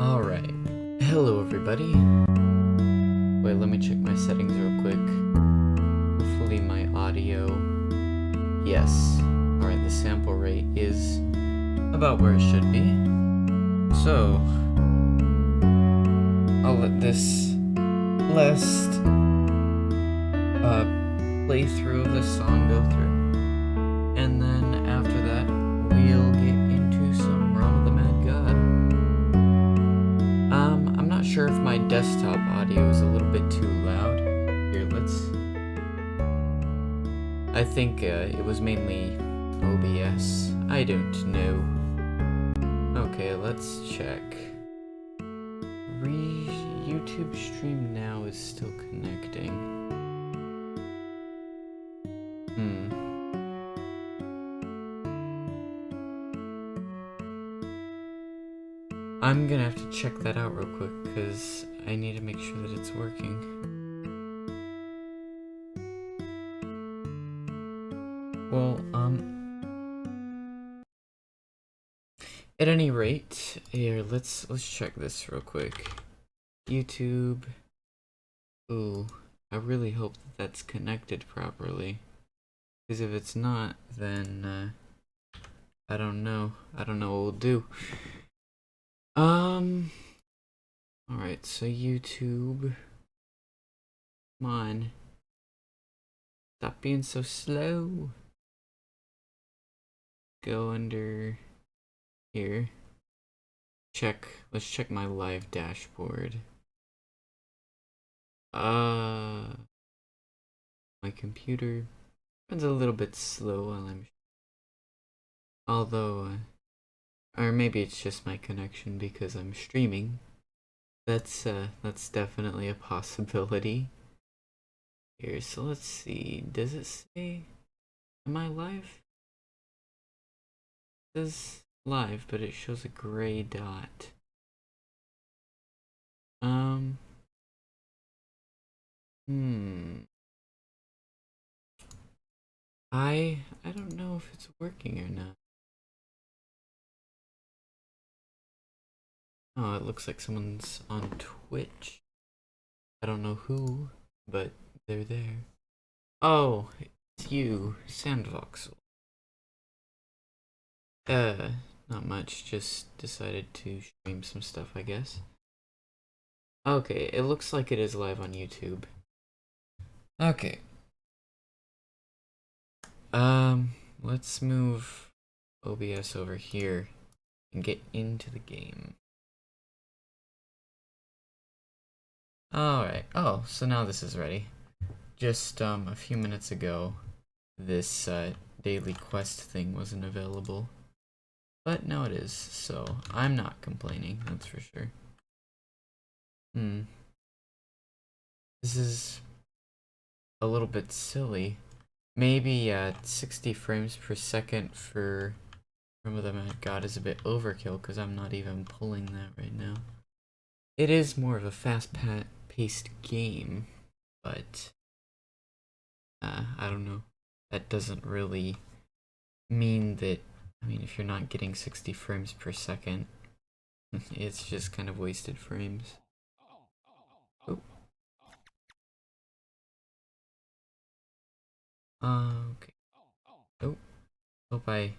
Alright. Hello everybody. Wait, let me check my settings real quick. Hopefully my audio... Yes. Alright, the sample rate is about where it should be. So... I'll let this last playthrough of this song go through. And then after that, we'll get into some Realm of the Mad God. I'm not sure if my desktop audio is a little bit too loud. Here, I think it was mainly OBS. I don't know. Okay, let's check. YouTube stream now is still connecting. I'm gonna have to check that out real quick, because I need to make sure that it's working. Well, at any rate, here, let's check this real quick. YouTube. Ooh, I really hope that that's connected properly. Because if it's not, then, I don't know. I don't know what we'll do. Alright, so YouTube. Come on. Stop being so slow. Go under here. Let's check my live dashboard. My computer runs a little bit slow while I'm... Although, or maybe it's just my connection because I'm streaming. That's definitely a possibility. Here, so let's see. Does it say... Am I live? It says live, but it shows a gray dot. I don't know if it's working or not. Oh, it looks like someone's on Twitch. I don't know who, but they're there. Oh, it's you, Sandvoxel. Not much, just decided to stream some stuff, I guess. Okay, it looks like it is live on YouTube. Okay. Let's move OBS over here and get into the game. Alright, oh, so now this is ready. Just, a few minutes ago, this, daily quest thing wasn't available. But now it is, so I'm not complaining, that's for sure. This is a little bit silly. Maybe 60 frames per second for Realm of the Mad God is a bit overkill because I'm not even pulling that right now. It is more of a fast-paced game, but I don't know. That doesn't really mean that, I mean, if you're not getting 60 frames per second, it's just kind of wasted frames. Oh. Okay. Oh. Hope I...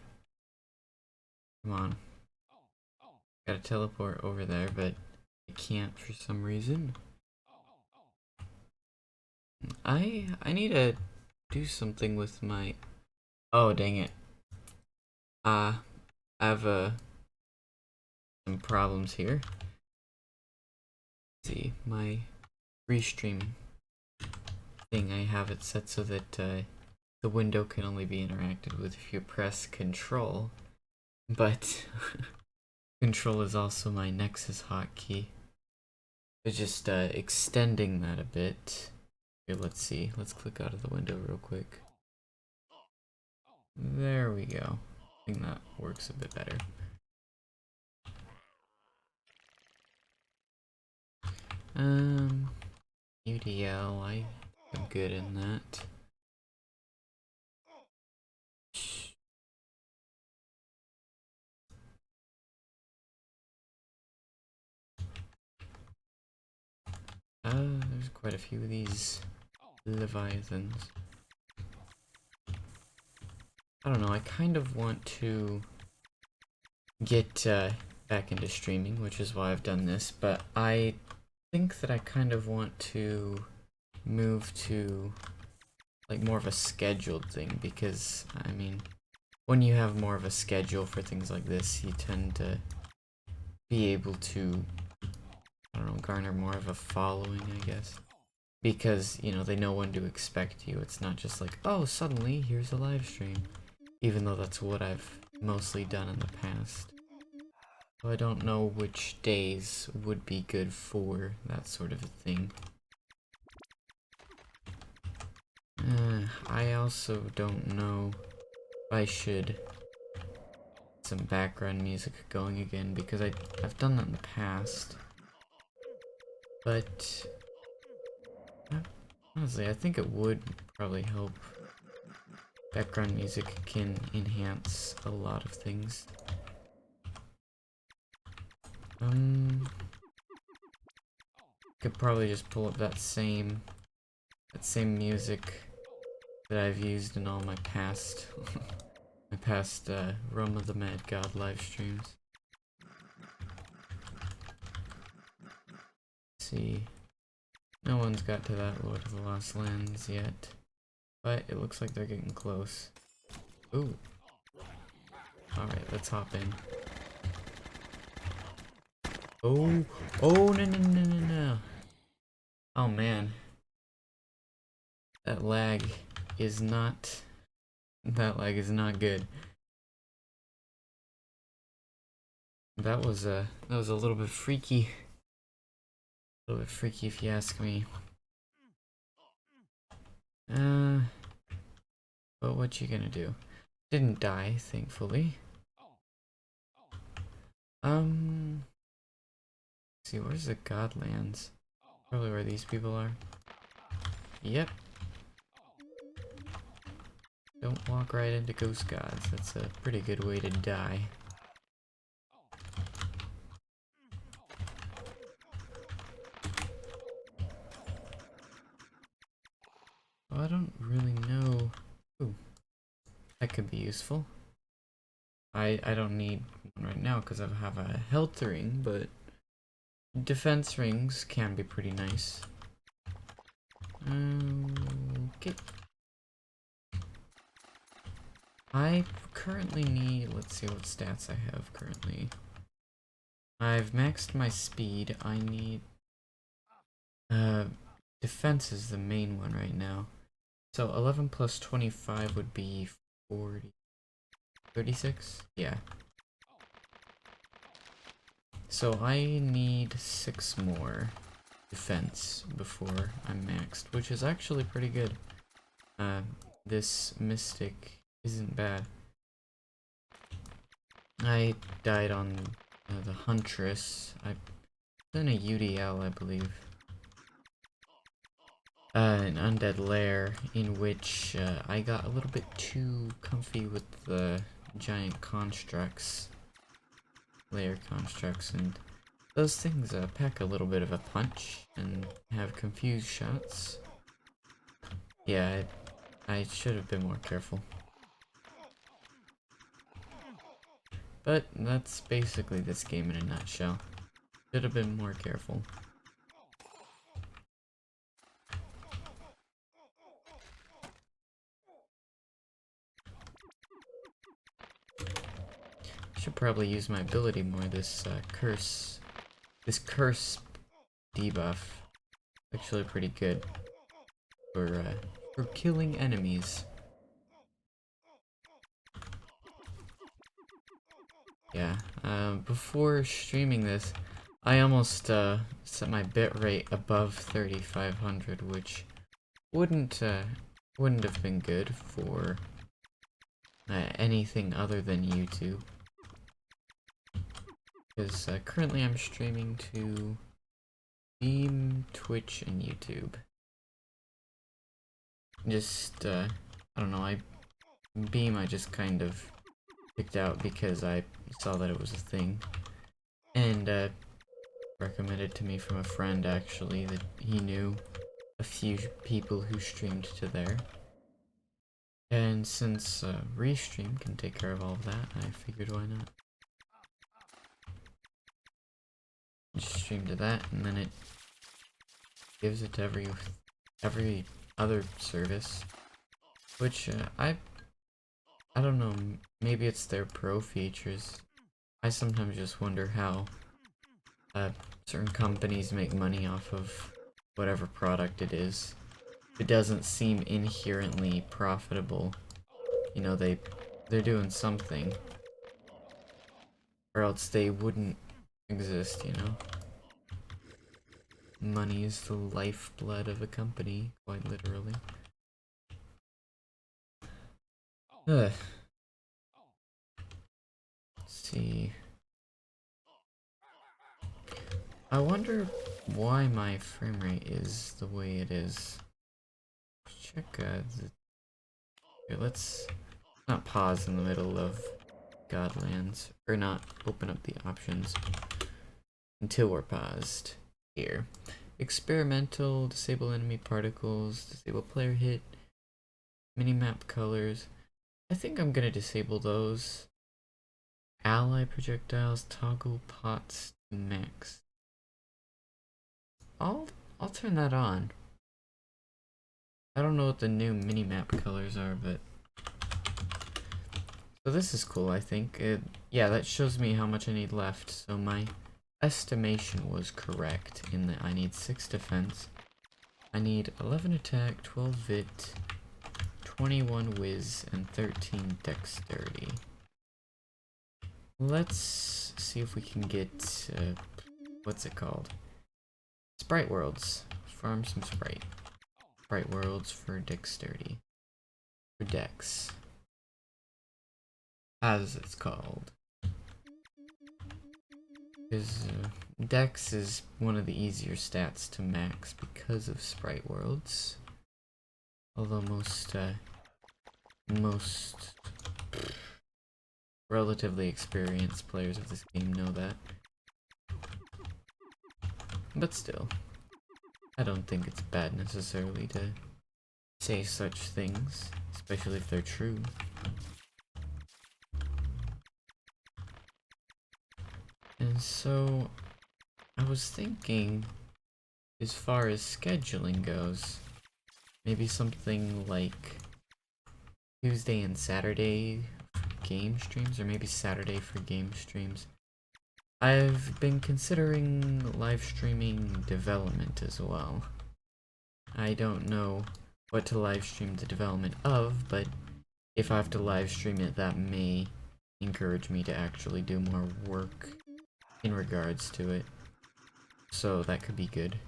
Come on. Gotta teleport over there, but I can't for some reason. I need to do something with my... Oh, dang it. I have some problems here. Let's see, my restream thing, I have it set so that the window can only be interacted with if you press Control, but Control is also my Nexus hotkey. It's just extending that a bit. Here, let's see. Let's click out of the window real quick. There we go. I think that works a bit better. UDL, I am good in that. quite a few of these leviathans. I don't know, I kind of want to get back into streaming, which is why I've done this, but I think that I kind of want to move to like more of a scheduled thing, because I mean, when you have more of a schedule for things like this, you tend to be able to, I don't know, garner more of a following, I guess. Because, you know, they know when to expect you. It's not just like, oh, suddenly here's a live stream. Even though that's what I've mostly done in the past. So I don't know which days would be good for that sort of a thing. I also don't know if I should get some background music going again, because I've done that in the past. But honestly, I think it would probably help. Background music can enhance a lot of things. Could probably just pull up that same music that I've used in all my past Realm of the Mad God live streams. Let's see. No one's got to that Lord of the Lost Lands yet, but it looks like they're getting close. Ooh. Alright, let's hop in. Oh, oh, no. Oh man. That lag is not good. That was a little bit freaky. A little bit freaky if you ask me. But what you gonna do? Didn't die, thankfully. Let's see, where's the Godlands? Probably where these people are. Yep. Don't walk right into Ghost Gods. That's a pretty good way to die. Well, I don't really know. Ooh, that could be useful. I don't need one right now because I have a health ring, but defense rings can be pretty nice. Okay. I currently need, let's see what stats I have currently. I've maxed my speed. I need defense is the main one right now. So 11 plus 25 would be 40. 36? Yeah. So I need 6 more defense before I'm maxed, which is actually pretty good. This mystic isn't bad. I died on the Huntress. I was in a UDL, I believe. An undead lair in which I got a little bit too comfy with the giant constructs, layer constructs, and those things pack a little bit of a punch and have confused shots. Yeah, I should have been more careful. But that's basically this game in a nutshell. Should have been more careful. Should probably use my ability more. This curse debuff, actually pretty good for killing enemies. Yeah. Before streaming this, I almost set my bitrate above 3500, which wouldn't have been good for anything other than YouTube. Because currently I'm streaming to Steam, Twitch, and YouTube. Just, I don't know, Beam I just kind of picked out because I saw that it was a thing. And recommended to me from a friend, actually, that he knew. a few people who streamed to there. And since Restream can take care of all of that, I figured why not. Just stream to that, and then it gives it to every other service. Which I don't know, maybe it's their pro features. I sometimes just wonder how certain companies make money off of whatever product it is. It doesn't seem inherently profitable. You know, they're doing something, or else they wouldn't exist, you know? Money is the lifeblood of a company, quite literally. Ugh. Let's see. I wonder why my frame rate is the way it is. Check here, let's not pause in the middle of Godlands, or not open up the options until we're paused. Here. Experimental, disable enemy particles, disable player hit, minimap colors. I think I'm gonna disable those. Ally projectiles, toggle pots to max. I'll turn that on. I don't know what the new minimap colors are, but so this is cool, I think. Yeah, that shows me how much I need left, so my estimation was correct in that I need 6 defense. I need 11 attack, 12 vit, 21 whiz, and 13 dexterity. Let's see if we can get, what's it called? Sprite worlds. Farm some sprite. Sprite worlds for dexterity. For dex. As it's called. Because dex is one of the easier stats to max because of sprite worlds. Although most relatively experienced players of this game know that. But still, I don't think it's bad necessarily to say such things, especially if they're true. And so, I was thinking, as far as scheduling goes, maybe something like Tuesday and Saturday for game streams, or maybe Saturday for game streams. I've been considering live streaming development as well. I don't know what to live stream the development of, but if I have to live stream it, that may encourage me to actually do more work in regards to it. So that could be good.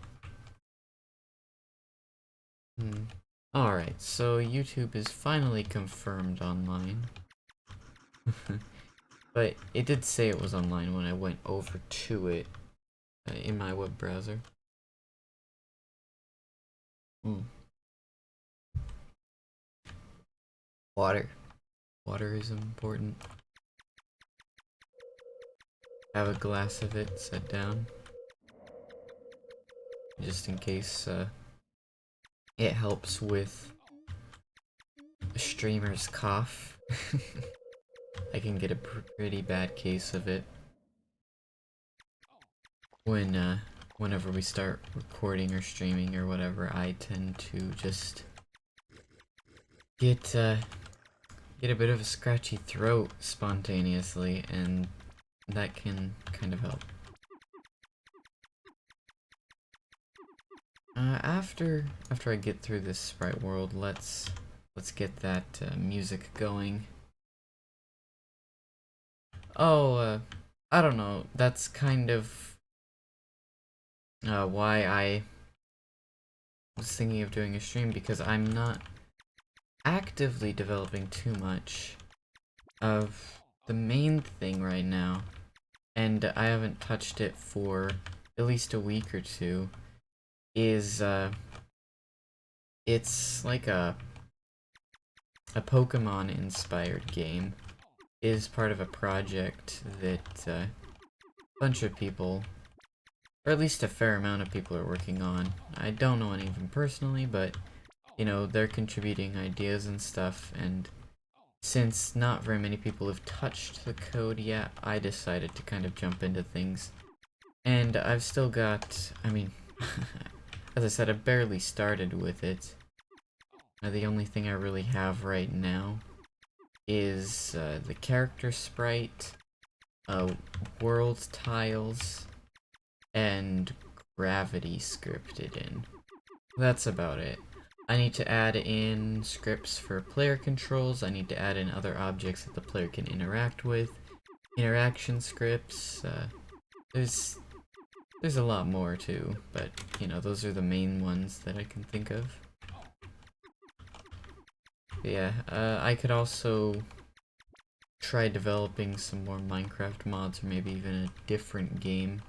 Alright, so YouTube is finally confirmed online. But it did say it was online when I went over to it in my web browser. Water. Water is important. Have a glass of it set down. Just in case it helps with a streamer's cough. I can get a pretty bad case of it when whenever we start recording or streaming or whatever. I tend to just get a bit of a scratchy throat spontaneously, and that can kind of help. After I get through this sprite world, let's get that music going. Oh, I don't know. That's kind of why I was thinking of doing a stream, because I'm not actively developing too much of the main thing right now, and I haven't touched it for at least a week or two. Is it's like a Pokemon inspired game. It is part of a project that a bunch of people or at least a fair amount of people are working on. I don't know any of them personally, but you know, they're contributing ideas and stuff, and since not very many people have touched the code yet, I decided to kind of jump into things. And I've still got, I mean, as I said, I barely started with it. The only thing I really have right now is the character sprite, world tiles, and gravity scripted in. That's about it. I need to add in scripts for player controls. I need to add in other objects that the player can interact with. Interaction scripts. There's a lot more too, but you know, those are the main ones that I can think of. But yeah, I could also try developing some more Minecraft mods, or maybe even a different game.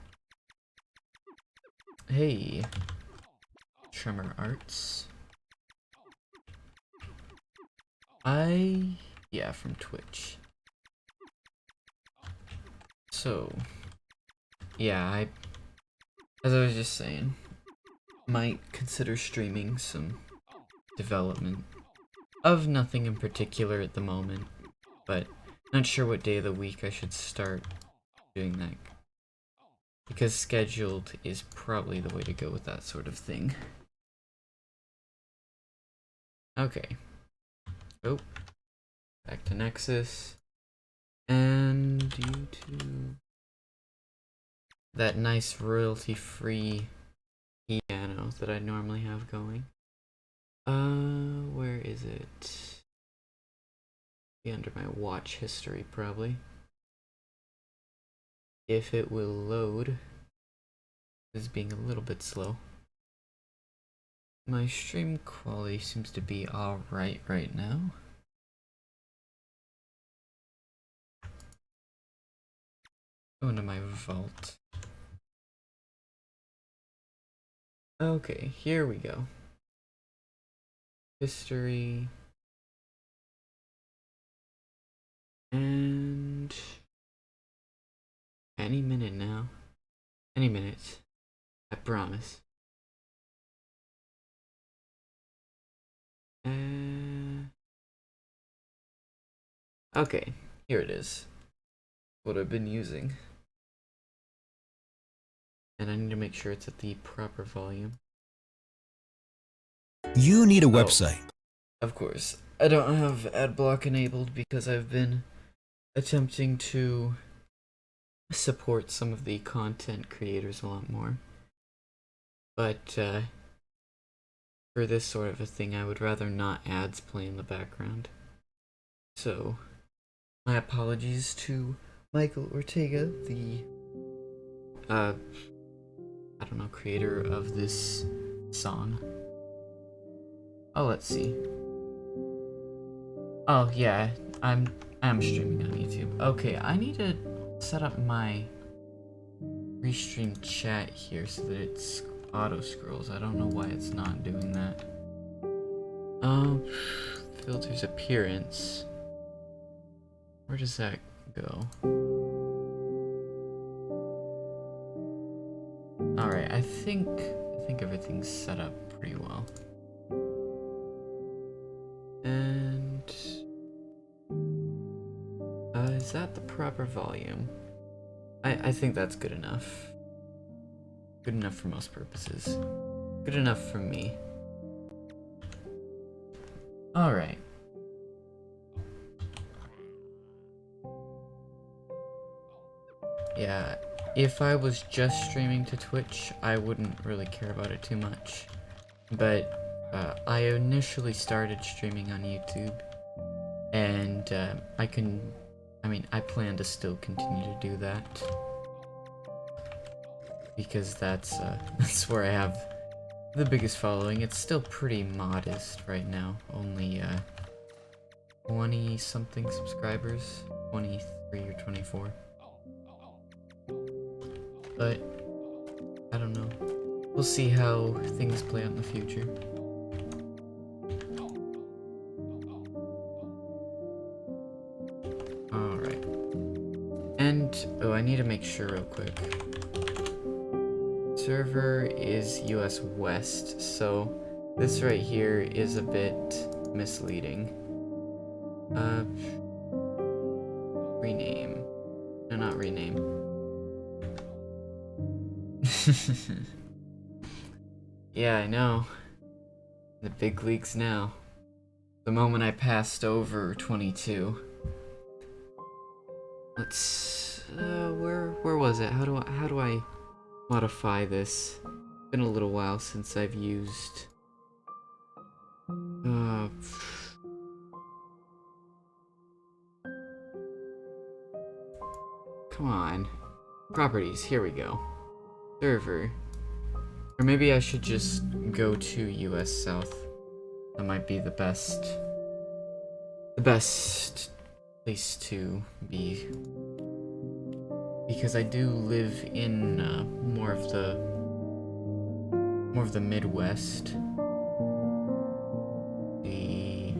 Hey, Tremor Arts. Yeah, from Twitch. So, yeah, as I was just saying, might consider streaming some development of nothing in particular at the moment, but not sure what day of the week I should start doing that, because scheduled is probably the way to go with that sort of thing. Okay. Oh. Back to Nexus. And YouTube. That nice royalty-free piano that I normally have going. Where is it? Be under my watch history, probably. If it will load. It's being a little bit slow. My stream quality seems to be alright right now. Go into my vault. Okay, here we go. History. And any minute now. Any minute. I promise. Okay, here it is. What I've been using. And I need to make sure it's at the proper volume. You need a website. Of course. I don't have ad block enabled because I've been attempting to support some of the content creators a lot more. But for this sort of a thing, I would rather not ads play in the background. So, my apologies to Michael Ortega, the I don't know, creator of this song. Oh, let's see. Oh yeah, I'm streaming on YouTube. Okay, I need to set up my restream chat here so that it's auto scrolls. I don't know why it's not doing that. Filters appearance. Where does that go? Alright, I think everything's set up pretty well. And is that the proper volume? I think that's good enough. Good enough for most purposes. Good enough for me. Alright. Yeah, if I was just streaming to Twitch, I wouldn't really care about it too much. But I initially started streaming on YouTube, and I plan to still continue to do that. Because that's where I have the biggest following. It's still pretty modest right now. Only 20 something subscribers, 23 or 24. But I don't know. We'll see how things play out in the future. Alright. And oh, I need to make sure real quick. server is US West, so this right here is a bit misleading. Rename. No, not rename. Yeah, I know. The big leagues now. The moment I passed over 22. Let's where was it? How do I modify this? It's been a little while since I've used come on. Properties, here we go. Server. Or maybe I should just go to US South. That might be the best place to be. Because I do live in more of the Midwest. The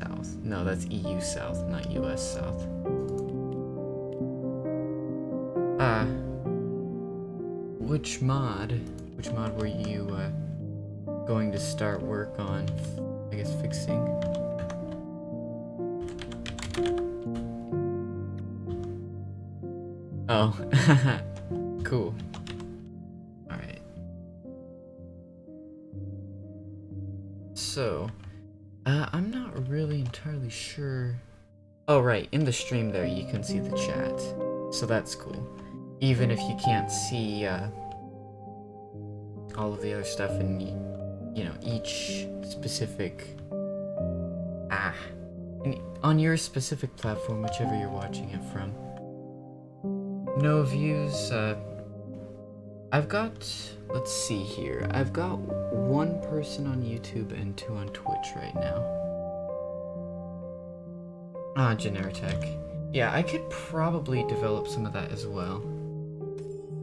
South. No, that's EU South, not US South. Which mod were you going to start work on, I guess, fixing? Oh, cool. Alright. So, I'm not really entirely sure. Oh, right, in the stream there you can see the chat. So that's cool. Even if you can't see all of the other stuff in, you know, each specific on your specific platform, whichever you're watching it from. No views. I've got, let's see here, I've got 1 person on YouTube and 2 on Twitch right now. Generitech. Yeah, I could probably develop some of that as well.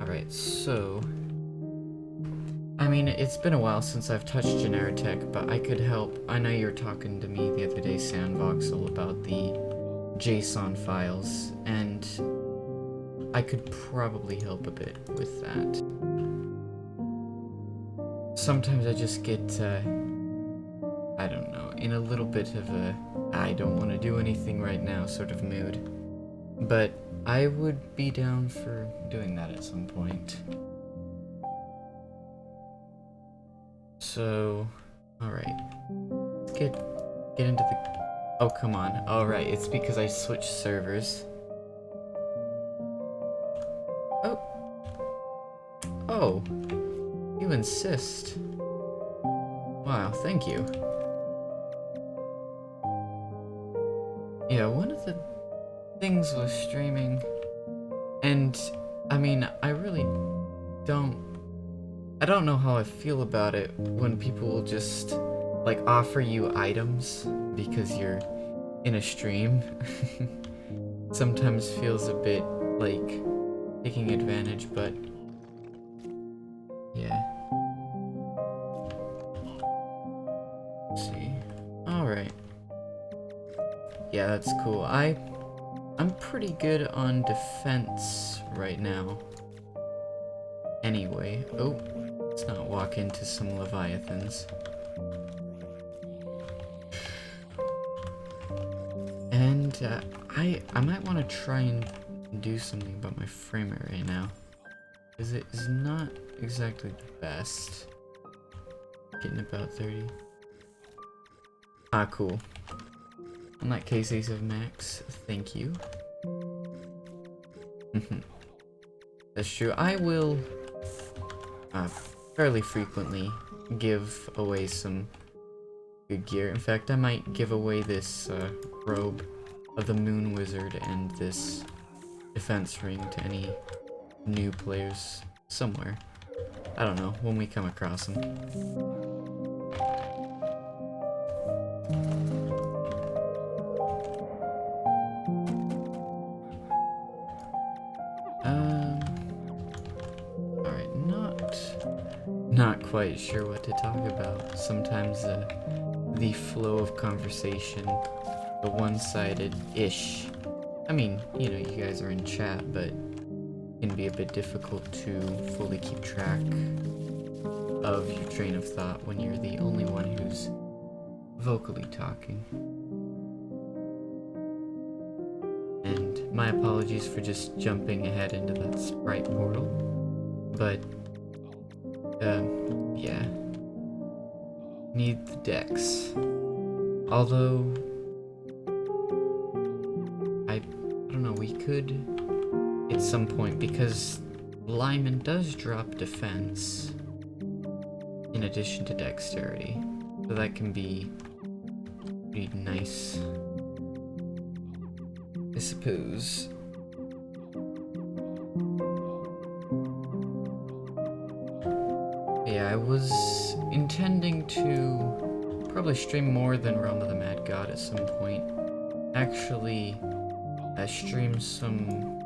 Alright, so I mean, it's been a while since I've touched Generitech, but I could help. I know you were talking to me the other day, Sandvoxel, about the JSON files, and I could probably help a bit with that. Sometimes I just get, I don't know, in a little bit of a I don't want to do anything right now sort of mood. But I would be down for doing that at some point. So, alright. Let's get into the... Oh, come on. Alright, it's because I switched servers. Oh. Oh. You insist. Wow, thank you. Yeah, one of the things with streaming, and I mean, I really I don't know how I feel about it when people will just like offer you items because you're in a stream. Sometimes feels a bit like taking advantage, but yeah. Let's see. Alright. Yeah, that's cool. I'm pretty good on defense right now. Anyway, oh, let's not walk into some leviathans. And I might want to try and do something about my frame rate right now, because it is not exactly the best. Getting about 30. Ah, cool. In that case, Ace of Max, thank you. That's true. I will fairly frequently give away some good gear. In fact, I might give away this robe of the Moon Wizard and this defense ring to any new players somewhere. I don't know, when we come across them. Alright, not quite sure what to talk about. Sometimes the flow of conversation, the one-sided-ish. I mean, you know, you guys are in chat, but can be a bit difficult to fully keep track of your train of thought when you're the only one who's vocally talking. And my apologies for just jumping ahead into that sprite portal, but yeah, need the decks. Although I don't know, we could at some point, because Lyman does drop defense in addition to dexterity, so that can be pretty nice, I suppose. Yeah, I was intending to probably stream more than Realm of the Mad God at some point. Actually, stream some,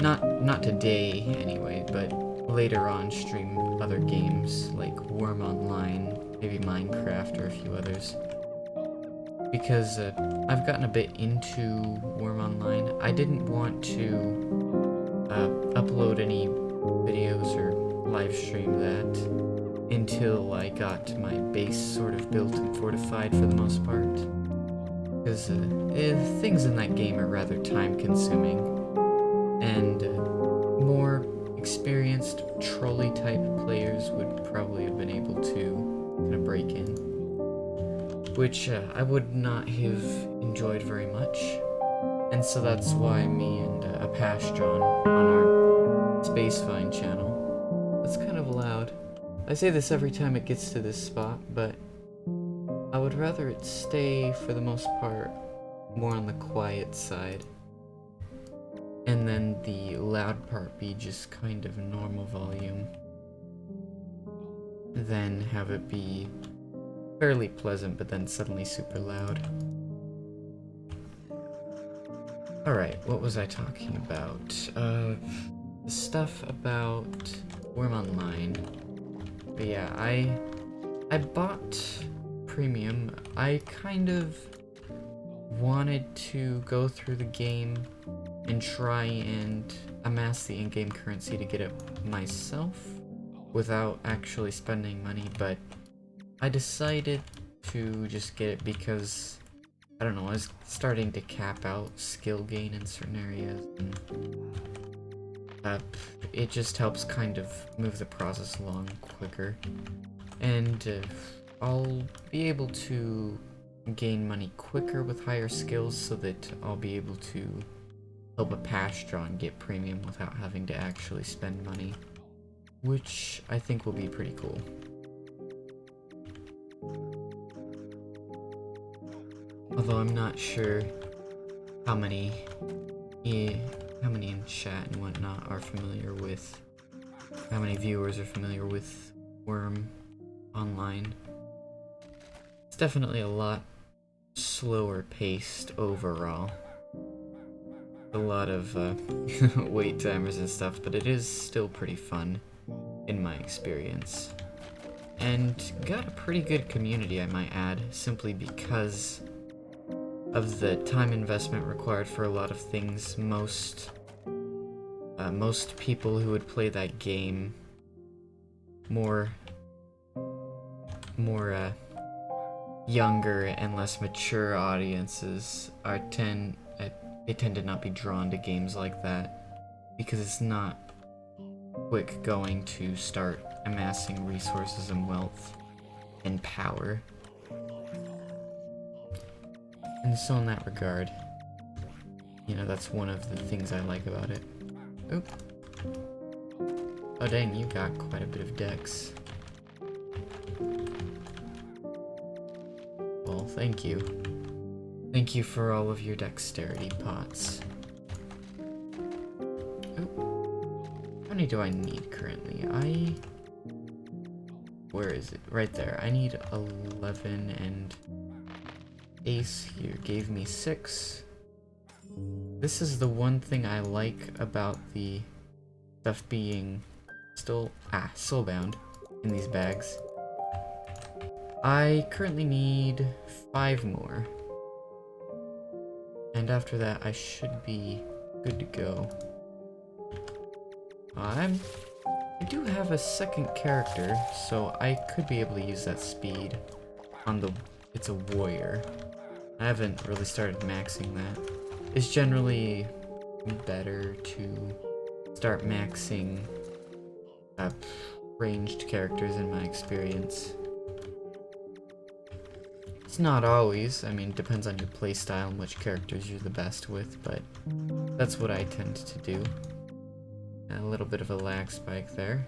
not today anyway, but later on stream other games like Worm Online, maybe Minecraft or a few others. Because I've gotten a bit into Worm Online. I didn't want to upload any videos or live stream that until I got my base sort of built and fortified for the most part. Because things in that game are rather time consuming, and more experienced trolley type players would probably have been able to kind of break in, which I would not have enjoyed very much. And so that's why me and Apastron on our Spacevine channel. That's kind of loud. I say this every time it gets to this spot, but I would rather it stay, for the most part, more on the quiet side. And then the loud part be just kind of normal volume. Then have it be fairly pleasant, but then suddenly super loud. Alright, what was I talking about? The stuff about Worm Online. But yeah, I bought Premium. I kind of wanted to go through the game and try and amass the in-game currency to get it myself without actually spending money, but I decided to just get it because, I don't know, I was starting to cap out skill gain in certain areas, and it just helps kind of move the process along quicker, and I'll be able to gain money quicker with higher skills so that I'll be able to help Apastron get premium without having to actually spend money, which I think will be pretty cool. Although I'm not sure how many in chat and whatnot are familiar with, how many viewers are familiar with Worm Online. It's definitely a lot slower paced overall. A lot of wait timers and stuff, but it is still pretty fun in my experience. And got a pretty good community, I might add, simply because of the time investment required for a lot of things. Most people who would play that game, more younger and less mature audiences they tend to not be drawn to games like that because it's not quick going to start amassing resources and wealth and power. And so in that regard, you know, that's one of the things I like about it. Oop. Oh dang, you got quite a bit of dex. Well, thank you. Thank you for all of your dexterity pots. Oop. How many do I need currently? Where is it? Right there. I need 11, and Ace here gave me 6. This is the one thing I like about the stuff being still soulbound in these bags. I currently need 5 more. And after that, I should be good to go. I do have a second character, so I could be able to use that speed on the... It's a warrior. I haven't really started maxing that. It's generally better to start maxing ranged characters in my experience. It's not always, I mean, it depends on your playstyle and which characters you're the best with, but that's what I tend to do. A little bit of a lag spike there.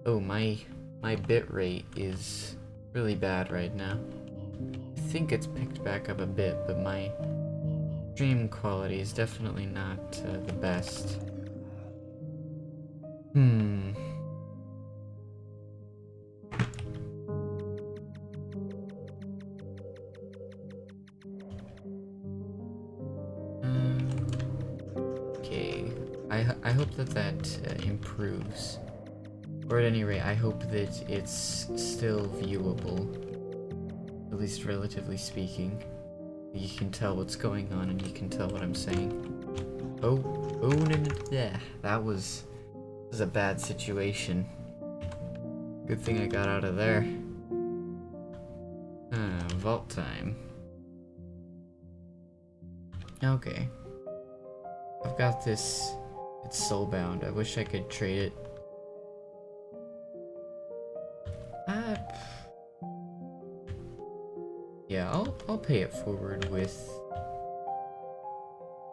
Oh, my bit rate is really bad right now. I think it's picked back up a bit, but my stream quality is definitely not the best. Okay. I hope that improves. Or at any rate, I hope that it's still viewable. At least relatively speaking. You can tell what's going on and you can tell what I'm saying. Oh, no, yeah, that was a bad situation. Good thing I got out of there. Vault time. Okay. I've got this. It's soulbound. I wish I could trade it. Yeah, I'll pay it forward with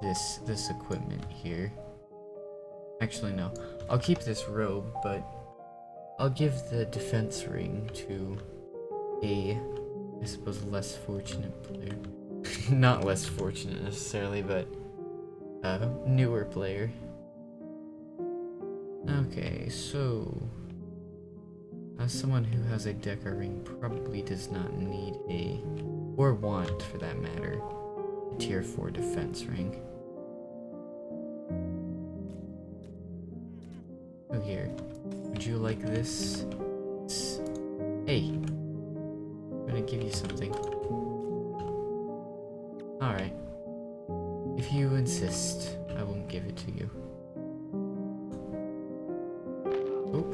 this equipment here. Actually, no. I'll keep this robe, but I'll give the defense ring to a, I suppose, less fortunate player. Not less fortunate necessarily, but a newer player. Okay, so as someone who has a Deca ring probably does not need a, or want for that matter, a tier 4 defense ring. Oh, here. Would you like this? Hey, I'm gonna give you something. Alright. If you insist, I won't give it to you. Oh.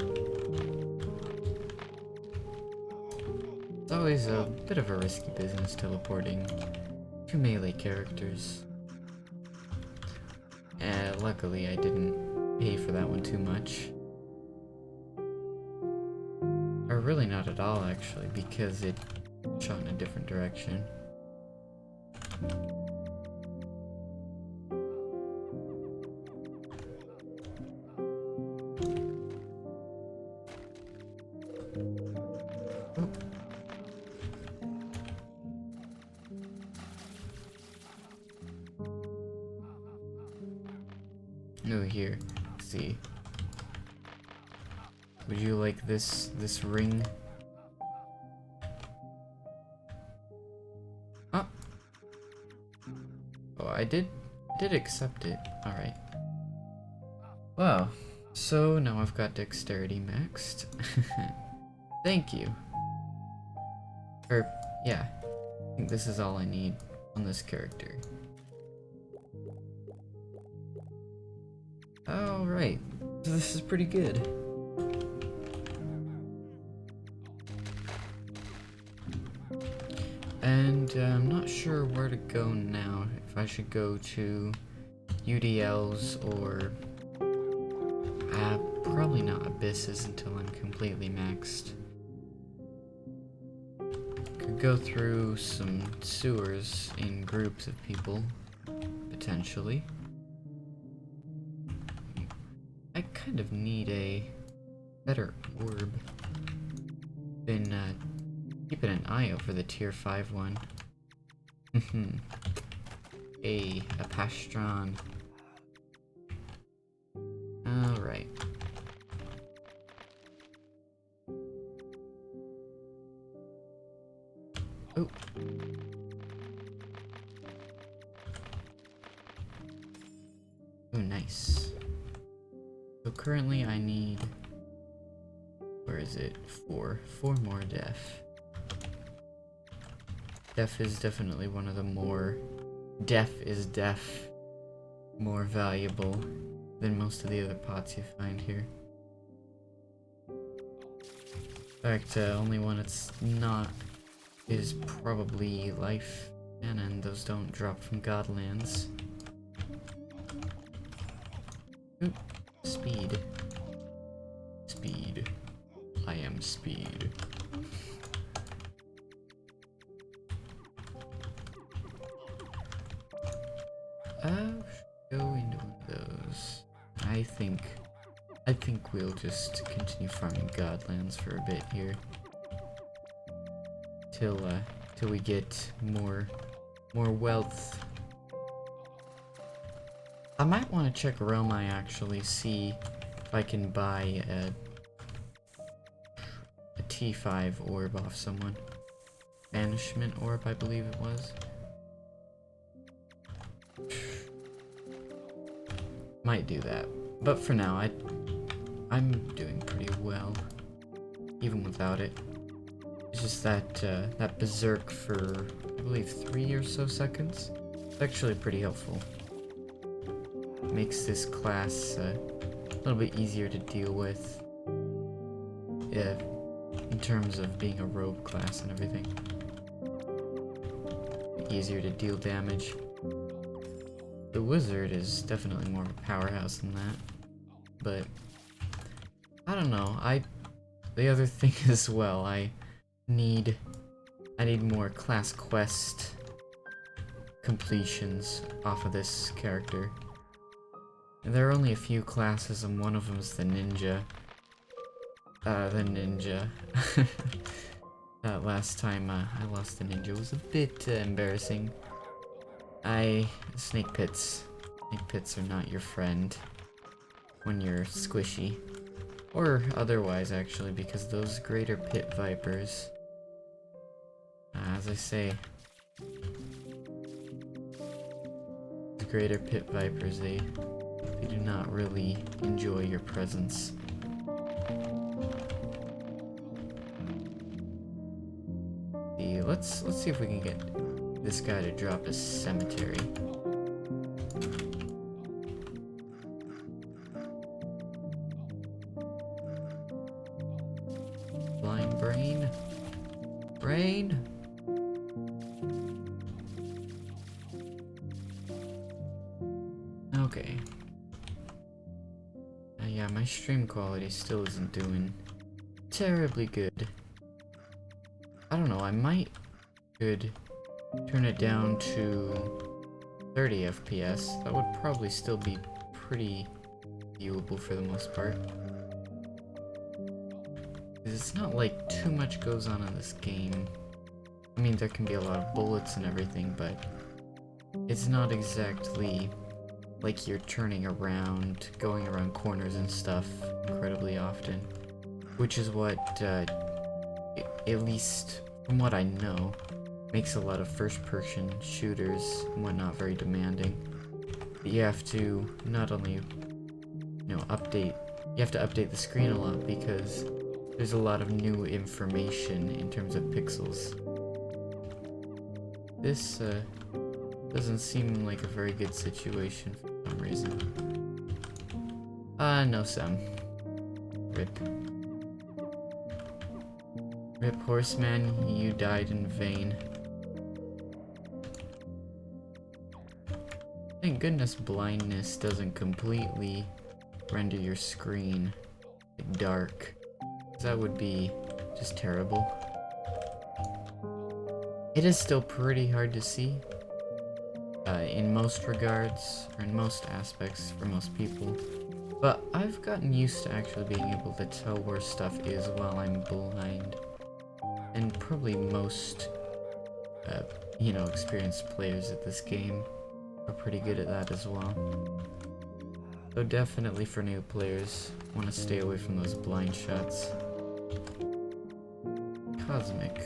It's always a bit of a risky business teleporting two melee characters. Luckily I didn't pay for that one too much. Or really not at all, actually, because it shot in a different direction. Oh, here. Let's see. Would you like this ring? Oh. Oh, I did accept it. Alright. Wow. So now I've got dexterity maxed. Thank you. Or, yeah. I think this is all I need on this character. Alright. So this is pretty good. And I'm not sure where to go now. If I should go to UDLs or... probably not Abysses until I'm completely maxed. Could go through some sewers in groups of people, potentially. I kind of need a better orb. Been keeping an eye out for the tier 5 one. A Pastron. Alright. Oh. Oh, nice. So currently I need... Where is it? 4 more def. Def is definitely one of the more... Def is def. More valuable than most of the other pots you find here. In fact, only one it's not is probably life, and those don't drop from Godlands. Oop, speed. Speed. I am speed. Go into one of those. I think we'll just continue farming Godlands for a bit here. Till we get more wealth. I might want to check Roma actually, see if I can buy a T5 orb off someone. Banishment orb, I believe it was. Might do that, but for now, I'm doing pretty well, even without it. It's just that that berserk for, I believe, 3 or so seconds. It's actually pretty helpful. Makes this class a little bit easier to deal with, in terms of being a rogue class and everything. Easier to deal damage. The wizard is definitely more of a powerhouse than that, but I don't know. The other thing as well, I need more class quest completions off of this character. And there are only a few classes, and one of them is the ninja. That last time I lost the ninja was a bit embarrassing. Snake pits. Snake pits are not your friend when you're squishy. Or otherwise, actually, because those greater pit vipers, as I say, the greater pit vipers, they do not really enjoy your presence. Let's see if we can get this guy to drop a cemetery. Blind brain? Brain? Okay. Yeah, my stream quality still isn't doing terribly good. I don't know, I could turn it down to 30 FPS. That would probably still be pretty viewable for the most part. It's not like too much goes on in this game. I mean, there can be a lot of bullets and everything, but it's not exactly like you're turning around, going around corners and stuff incredibly often. Which is what, at least from what I know, makes a lot of first-person shooters and whatnot very demanding. But you have to not only, you have to update the screen a lot because there's a lot of new information in terms of pixels. This doesn't seem like a very good situation for some reason. No, Sam. Rip. Rip, horseman, you died in vain. Thank goodness blindness doesn't completely render your screen dark. That would be just terrible. It is still pretty hard to see in most regards, or in most aspects for most people. But I've gotten used to actually being able to tell where stuff is while I'm blind. And probably most, experienced players at this game are pretty good at that as well. So definitely for new players, want to stay away from those blind shots. Cosmic.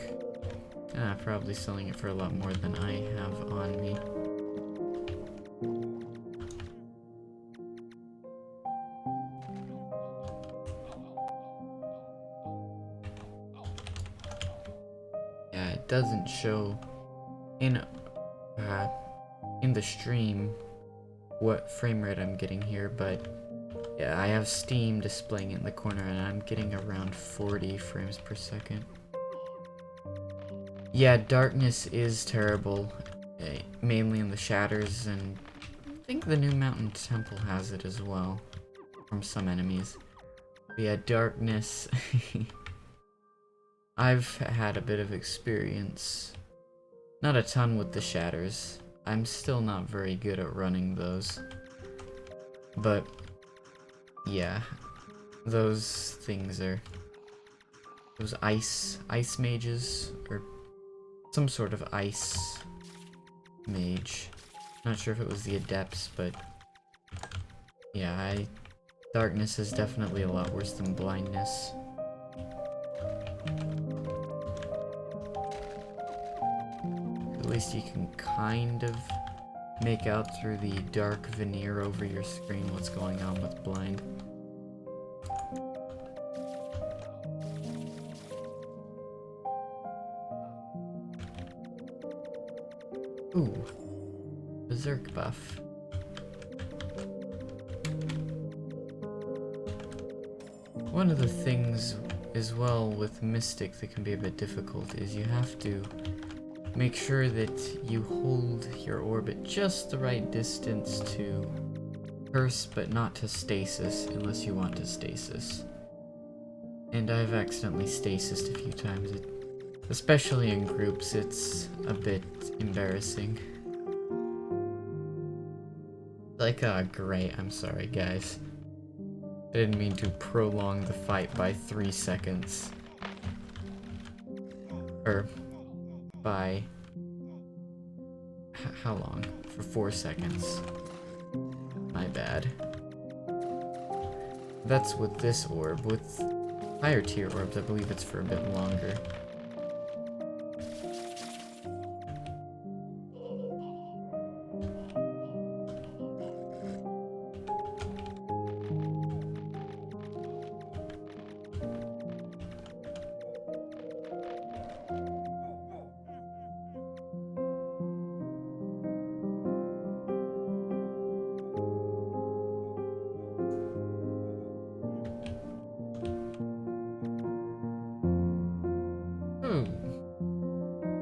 Probably selling it for a lot more than I have on me. Yeah, it doesn't show in the stream what frame rate I'm getting here, but Yeah, I have Steam displaying it in the corner and I'm getting around 40 frames per second. Yeah, darkness is terrible, mainly in the shatters, and I think the new Mountain Temple has it as well, from some enemies. But yeah, darkness, I've had a bit of experience. Not a ton with the shatters. I'm still not very good at running those. But yeah, those things are those ice mages, or some sort of ice mage. Not sure if it was the adepts, but yeah, darkness is definitely a lot worse than blindness. At least you can kind of make out through the dark veneer over your screen what's going on with blind. Ooh, Berserk buff. One of the things as well with Mystic that can be a bit difficult is you have to make sure that you hold your orb at just the right distance to curse, but not to stasis unless you want to stasis. And I've accidentally stasised a few times. Especially in groups, it's a bit embarrassing. Like, great, I'm sorry, guys. I didn't mean to prolong the fight by 3 seconds. Or, by... how long? For 4 seconds. My bad. That's with this orb. With higher tier orbs, I believe it's for a bit longer.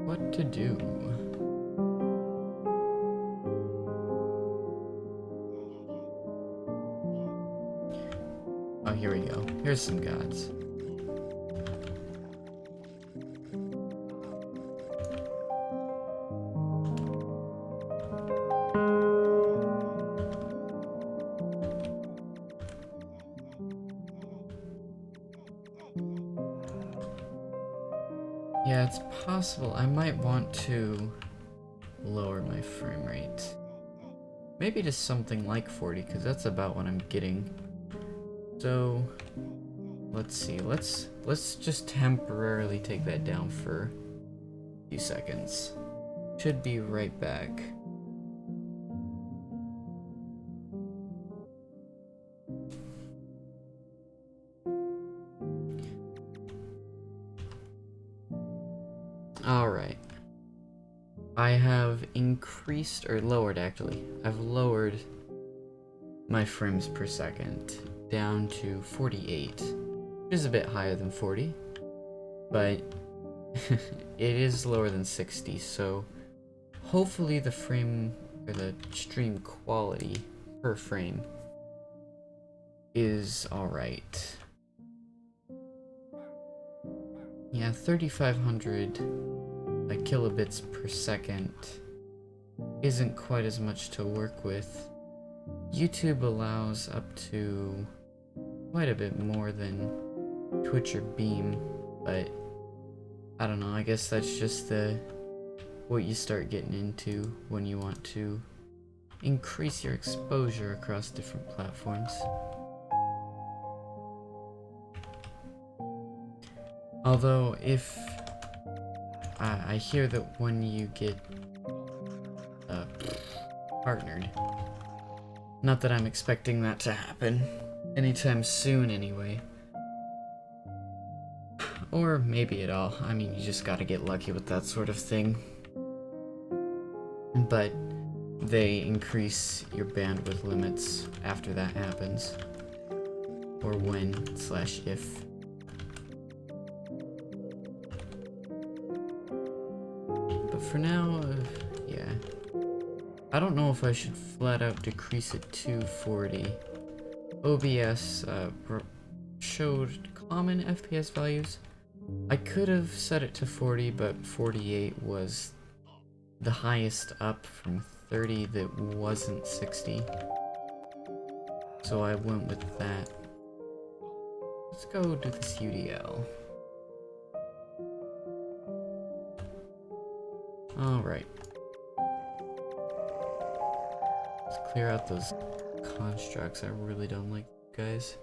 What to do? Oh, here we go. Here's some gods. Yeah, it's possible. I might want to lower my frame rate. Maybe to something like 40, because that's about what I'm getting. So, let's see. Let's just temporarily take that down for a few seconds. Should be right back. Alright. I have increased, or lowered actually. I've lowered my frames per second down to 48, which is a bit higher than 40, but it is lower than 60, so hopefully the frame, or the stream quality per frame is alright. Yeah, 3,500 kilobits per second isn't quite as much to work with. YouTube allows up to quite a bit more than Twitch or Beam, but I don't know, I guess that's just what you start getting into when you want to increase your exposure across different platforms. Although, if I hear that when you get partnered, not that I'm expecting that to happen anytime soon anyway, or maybe at all. I mean, you just gotta get lucky with that sort of thing. But they increase your bandwidth limits after that happens. or when slash if. But for now, yeah. I don't know if I should flat out decrease it to 40. OBS showed common FPS values. I could have set it to 40, but 48 was the highest up from 30 that wasn't 60. So I went with that. Let's go do this UDL. Alright. Let's clear out those constructs. I really don't like guys.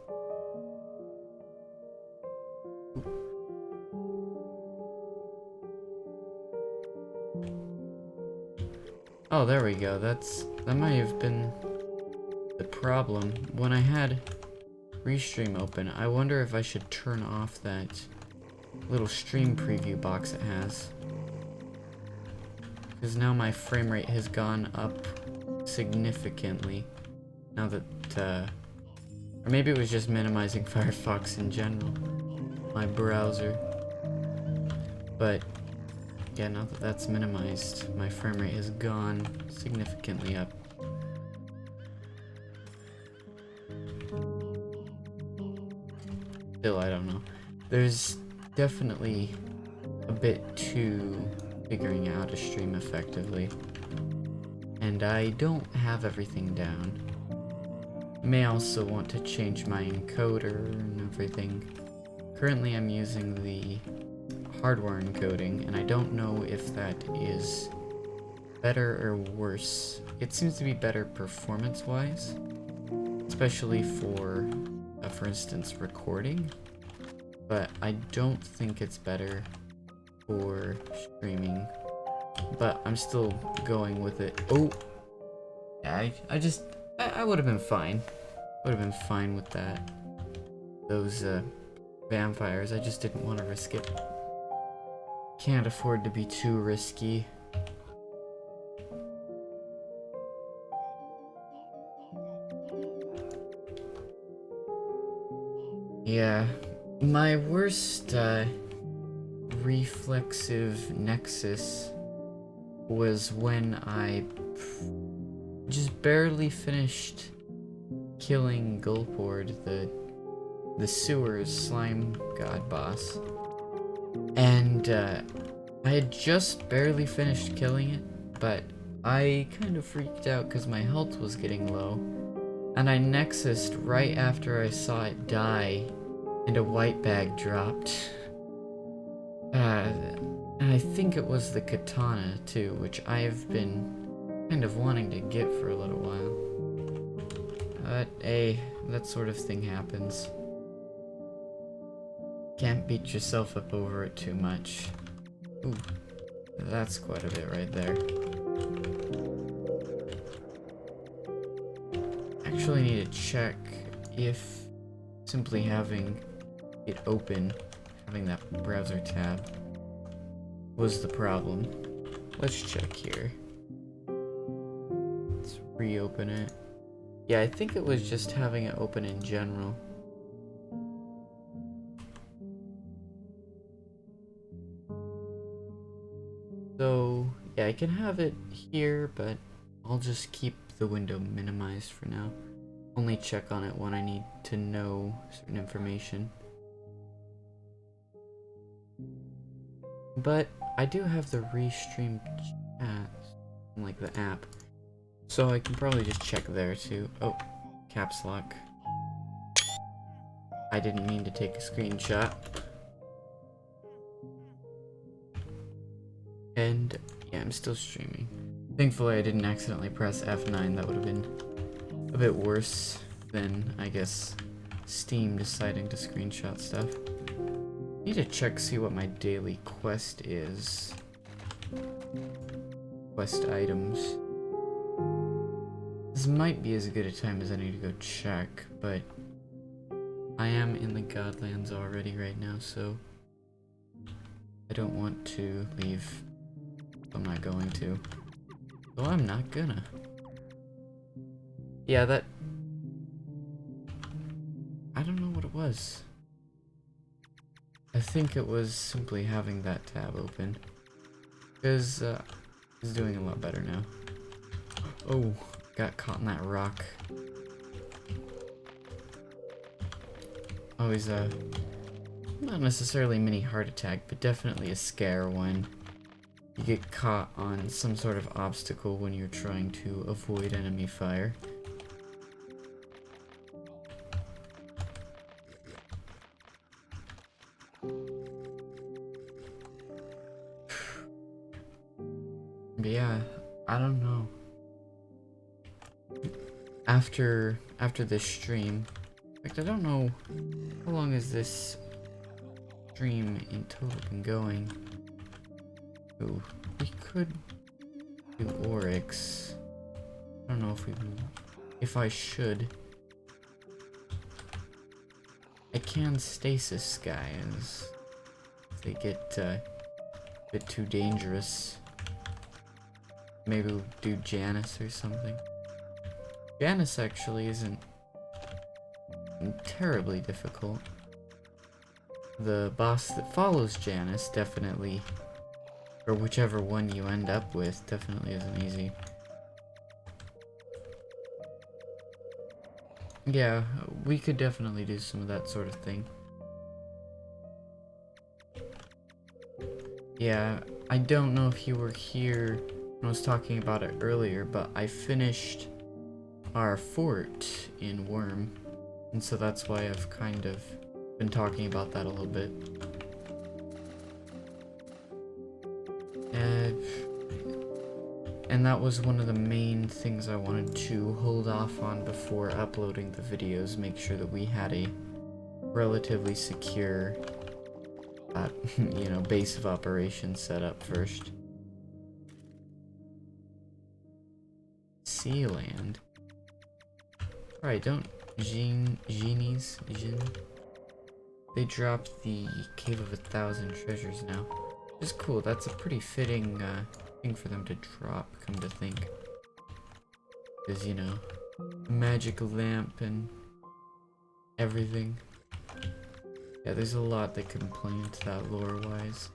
Oh, there we go. That might have been the problem. When I had Restream open, I wonder if I should turn off that little stream preview box it has. Because now my frame rate has gone up significantly. Now that, or maybe it was just minimizing Firefox in general. My browser. But yeah, now that that's minimized, my frame rate has gone significantly up. Still, I don't know. There's definitely a bit to figuring out how to stream effectively. And I don't have everything down. May also want to change my encoder and everything. Currently I'm using the hardware encoding, and I don't know if that is better or worse. It seems to be better performance-wise, especially for instance, recording, but I don't think it's better for streaming, but I'm still going with it. Oh, yeah, I would have been fine. Would have been fine with that. Those, vampires, I just didn't want to risk it. Can't afford to be too risky. Yeah, my worst reflexive nexus was when I just barely finished killing Gulpord, the sewers slime god boss. And I had just barely finished killing it, but I kind of freaked out because my health was getting low. And I nexused right after I saw it die, and a white bag dropped. And I think it was the katana too, which I have been kind of wanting to get for a little while. But hey, that sort of thing happens. Can't beat yourself up over it too much. Ooh, that's quite a bit right there. Actually need to check if simply having it open, having that browser tab, was the problem. Let's check here. Let's reopen it. Yeah, I think it was just having it open in general. So, yeah, I can have it here, but I'll just keep the window minimized for now. Only check on it when I need to know certain information. But I do have the Restream chat, like the app, so I can probably just check there too. Oh, caps lock. I didn't mean to take a screenshot. And yeah, I'm still streaming. Thankfully I didn't accidentally press F9. That would have been a bit worse than, I guess, Steam deciding to screenshot stuff. Need to check, see what my daily quest is. Quest items. This might be as good a time as any to go check, but I am in the Godlands already right now, so I don't want to leave. I'm not going to. So I'm not gonna. Yeah, that... I don't know was. I think it was simply having that tab open. Because, it's doing a lot better now. Oh, got caught in that rock. Always not necessarily a mini heart attack, but definitely a scare when you get caught on some sort of obstacle when you're trying to avoid enemy fire. But yeah, I don't know. After this stream, in fact, I don't know how long is this stream in total been going. Ooh, we could do Oryx. I don't know if I should. I can stasis guys. If they get a bit too dangerous. Maybe we'll do Janus or something. Janus actually isn't terribly difficult. The boss that follows Janus definitely, or whichever one you end up with, definitely isn't easy. Yeah, we could definitely do some of that sort of thing. Yeah, I don't know if you were here when I was talking about it earlier, but I finished our fort in Worm, and so that's why I've kind of been talking about that a little bit. And that was one of the main things I wanted to hold off on before uploading the videos, make sure that we had a relatively secure, you know, base of operations set up first. Sealand. Alright, don't genies, they dropped the Cave of 1,000 Treasures now. Which is cool, that's a pretty fitting thing for them to drop, come to think. Because, you know, magic lamp and everything. Yeah, there's a lot that can play into that lore-wise.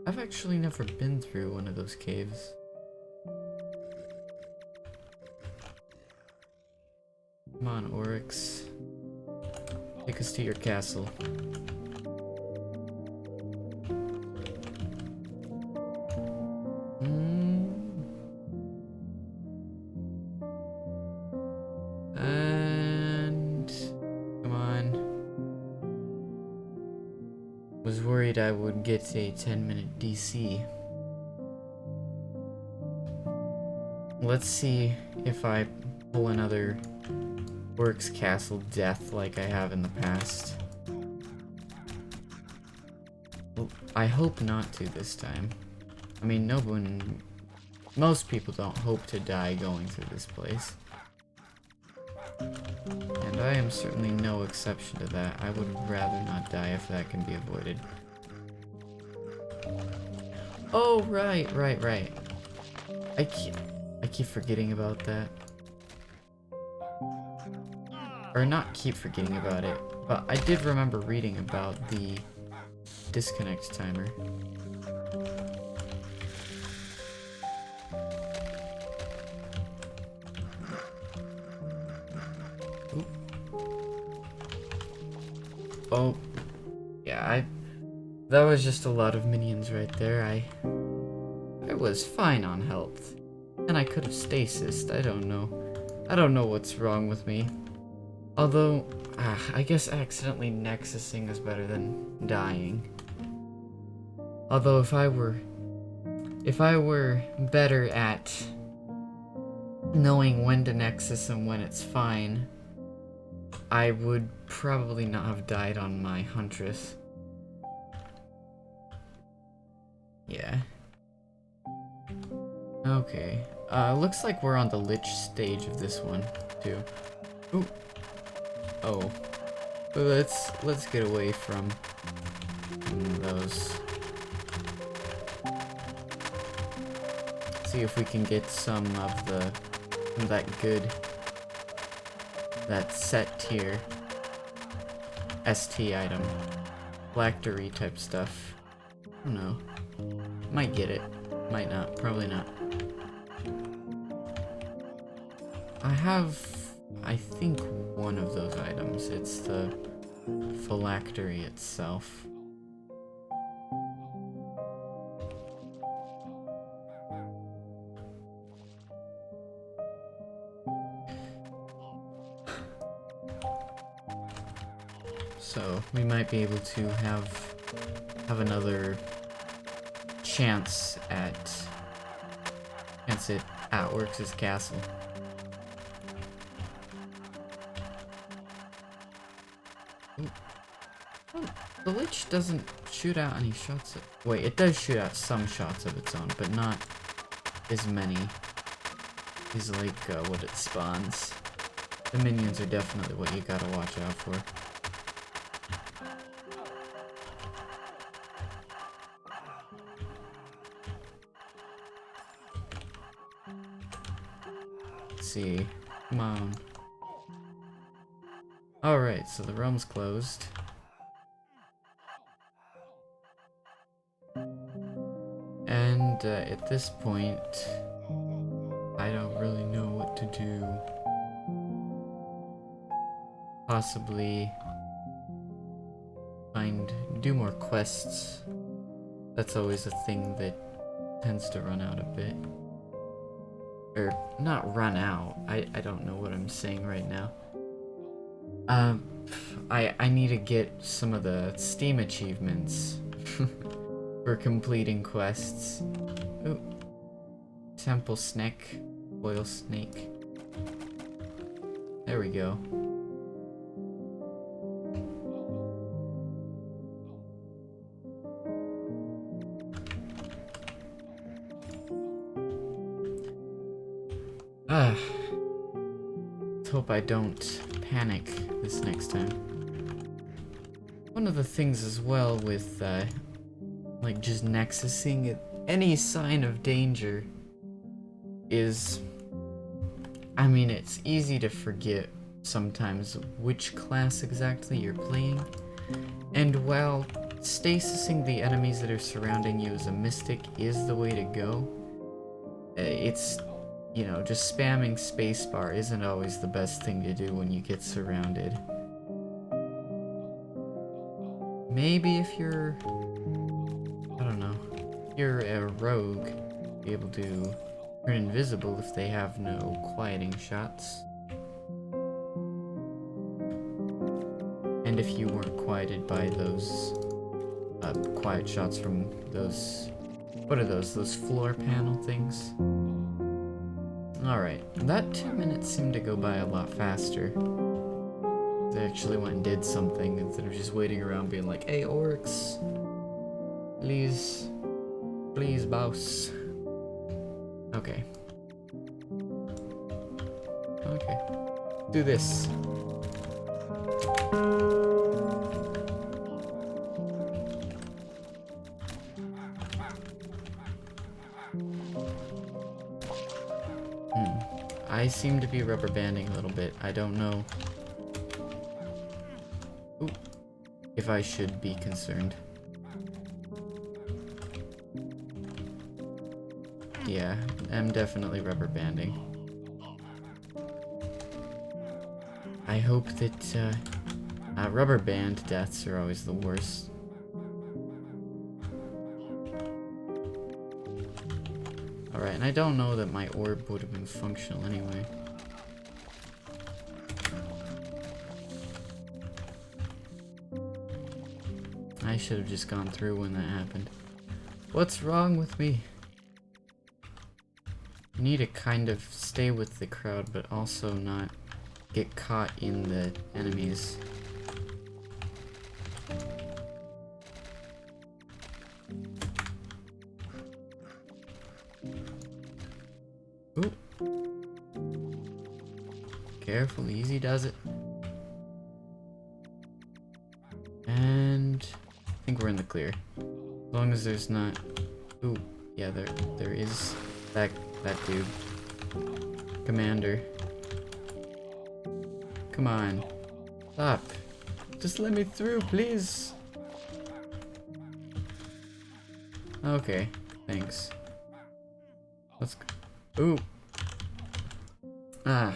I've actually never been through one of those caves. Come on, Oryx. Take us to your castle. And come on. Was worried I would get a 10-minute DC. Let's see if I pull another Oryx Castle death like I have in the past. Well, I hope not to this time. I mean, most people don't hope to die going through this place. And I am certainly no exception to that. I would rather not die if that can be avoided. Oh, right. I keep forgetting about that. Or not keep forgetting about it, but I did remember reading about the disconnect timer. Oop. Oh, yeah, that was just a lot of minions right there. I was fine on health, and I could have stasised. I don't know what's wrong with me. Although, I guess accidentally nexusing is better than dying. Although if I were better at knowing when to nexus and when it's fine, I would probably not have died on my Huntress. Yeah. Okay. Looks like we're on the Lich stage of this one, too. Ooh. Oh. Let's get away from those. See if we can get some of that good that set tier ST item. Phylactery type stuff. I don't know. Might get it. Might not. Probably not. I have, I think, one of those items. It's the phylactery itself. So we might be able to have another chance at Works' castle. Ooh. Oh, the Lich doesn't shoot out any shots. Wait, it does shoot out some shots of its own, but not as many as like what it spawns. The minions are definitely what you gotta watch out for. See. Come on. Alright, so the realm's closed. And at this point, I don't really know what to do. Possibly do more quests. That's always a thing that tends to run out a bit. Or, not run out. I don't know what I'm saying right now. I need to get some of the Steam achievements for completing quests. Ooh. Temple snake. Oil snake. There we go. Let's hope I don't panic this next time. One of the things as well with, like, just nexusing any sign of danger is, I mean, it's easy to forget sometimes which class exactly you're playing, and while stasising the enemies that are surrounding you as a mystic is the way to go, it's, you know, just spamming spacebar isn't always the best thing to do when you get surrounded. Maybe if you're, I don't know, if you're a rogue, be able to turn invisible if they have no quieting shots. And if you weren't quieted by those quiet shots from those, what are those floor panel things? Alright, that 2 minutes seemed to go by a lot faster. They actually went and did something instead of just waiting around being like, hey orcs, please boss. Okay. Okay. Do this. I seem to be rubber banding a little bit. I don't know if I should be concerned. Yeah, I'm definitely rubber banding. I hope that rubber band deaths are always the worst. Alright, and I don't know that my orb would have been functional anyway. I should have just gone through when that happened. What's wrong with me? You need to kind of stay with the crowd, but also not get caught in the enemies. Ooh. Careful, easy does it. And I think we're in the clear. As long as there's not... Ooh, yeah, there is that dude. Commander. Come on. Stop. Just let me through, please. Okay, thanks. Let's go. Ooh. Ah.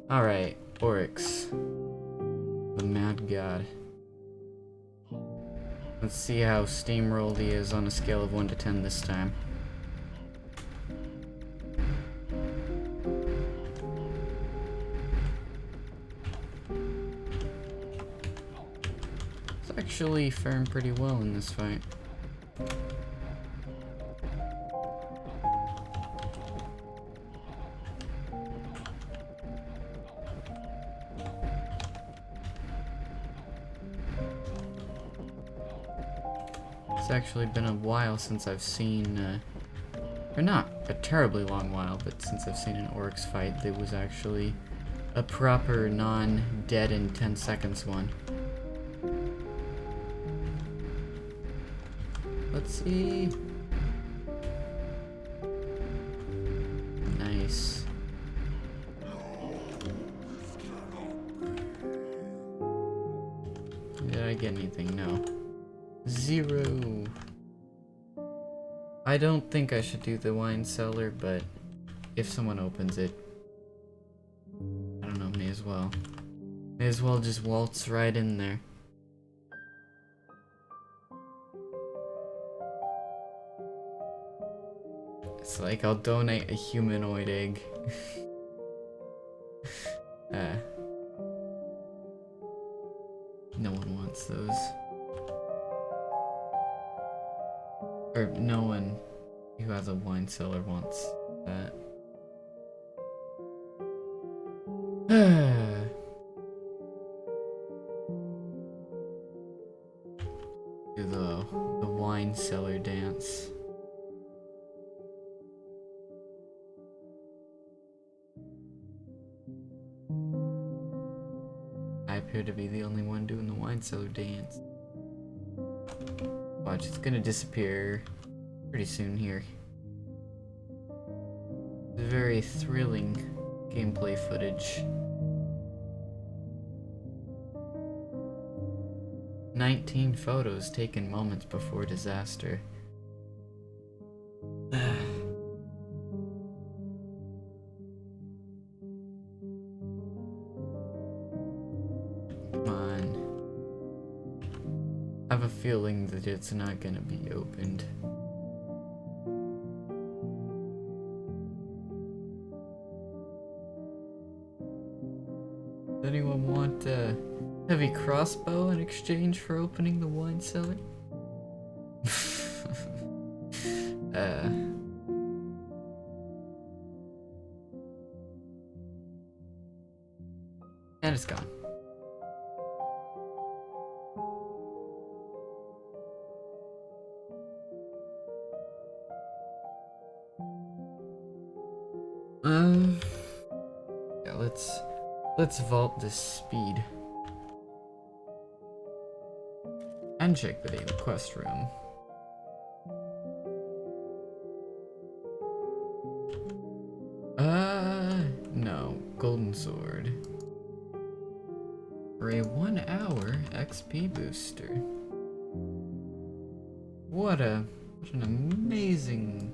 Alright, Oryx. The Mad God. Let's see how steamrolled he is on a scale of 1 to 10 this time. It's actually faring pretty well in this fight. It's actually been a while since I've seen, or not a terribly long while, but since I've seen an Oryx fight that was actually a proper non-dead in 10 seconds one. Let's see. Nice. Did I get anything? No. 0. I don't think I should do the wine cellar, but if someone opens it, I don't know, may as well. May as well just waltz right in there. It's like I'll donate a humanoid egg. No one wants those. Or no one who has a wine cellar wants that. Do the wine cellar dance. I appear to be the only one doing the wine cellar dance. Watch, it's gonna disappear pretty soon here. It's very thrilling gameplay footage. 19 photos taken moments before disaster. Come on. I have a feeling that it's not gonna be opened. Does anyone want a heavy crossbow in exchange for opening the wine cellar? And it's gone. Yeah, let's vault this speed. And check the daily quest room. No. Golden sword. For a 1 hour XP booster. What an amazing...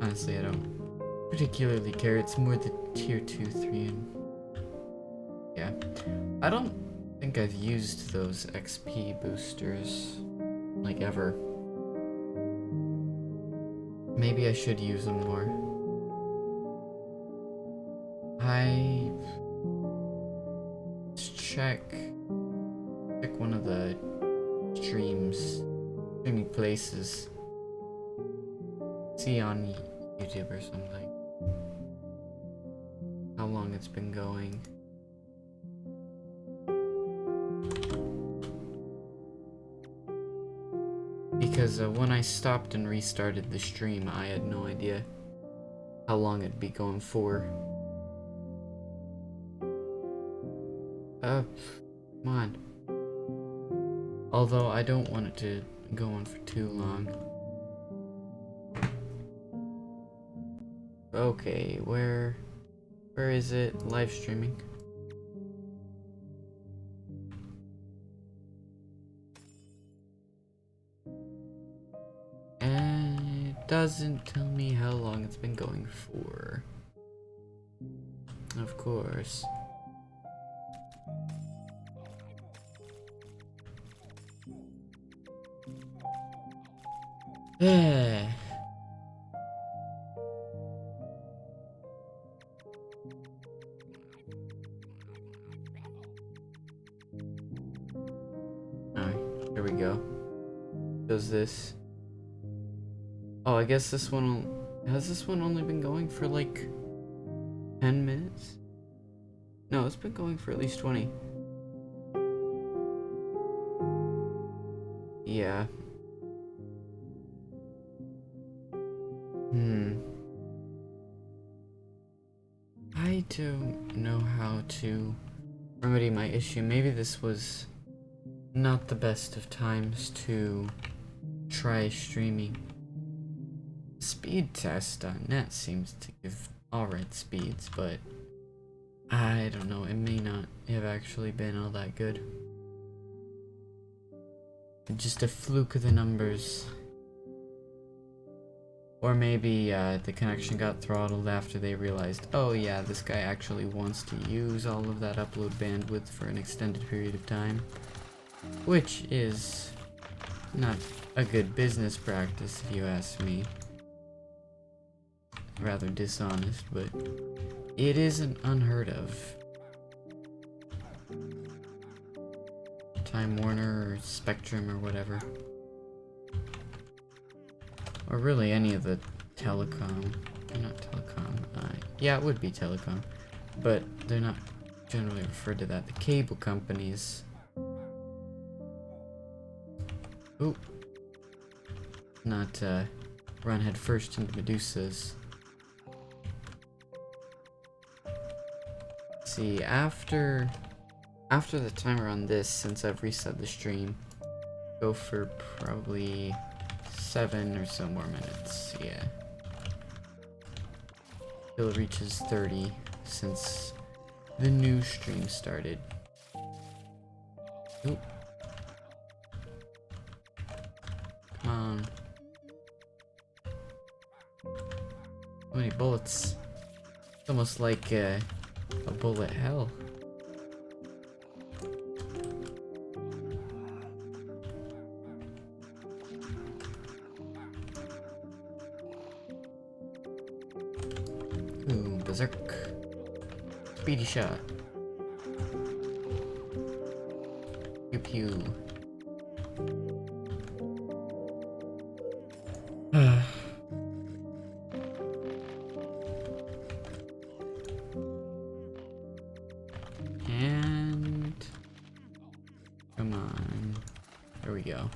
honestly, I don't particularly care. It's more the tier 2, 3, and... yeah. I don't think I've used those XP boosters, like, ever. Maybe I should use them more. Let's check one of the streaming places. See on YouTube or something how long it's been going. Because when I stopped and restarted the stream, I had no idea how long it'd be going for. Come on. Although I don't want it to go on for too long. Okay, where Where is it? Live streaming. And it doesn't tell me how long it's been going for. Of course. Yeah. Alright, here we go. Does this? Oh, I guess this one has this one only been going for like 10 minutes? No, it's been going for at least 20. Yeah. I don't know how to remedy my issue. Maybe this was not the best of times to try streaming. Speedtest.net seems to give alright speeds, but I don't know, it may not have actually been all that good. Just a fluke of the numbers. Or maybe the connection got throttled after they realized, oh yeah, this guy actually wants to use all of that upload bandwidth for an extended period of time. Which is not a good business practice if you ask me. Rather dishonest, but it isn't unheard of. Time Warner or Spectrum or whatever. Or really any of the telecom. Not telecom. Yeah, it would be telecom. But they're not generally referred to that. The cable companies. Ooh. Not run head first into Medusas. See, after the timer on this, since I've reset the stream, go for probably 7 or so more minutes, yeah. Till it reaches 30, since the new stream started. Oop. Come on. How many bullets? It's almost like a bullet hell. Ooh, berserk. Speedy shot. Pew pew. And come on. There we go.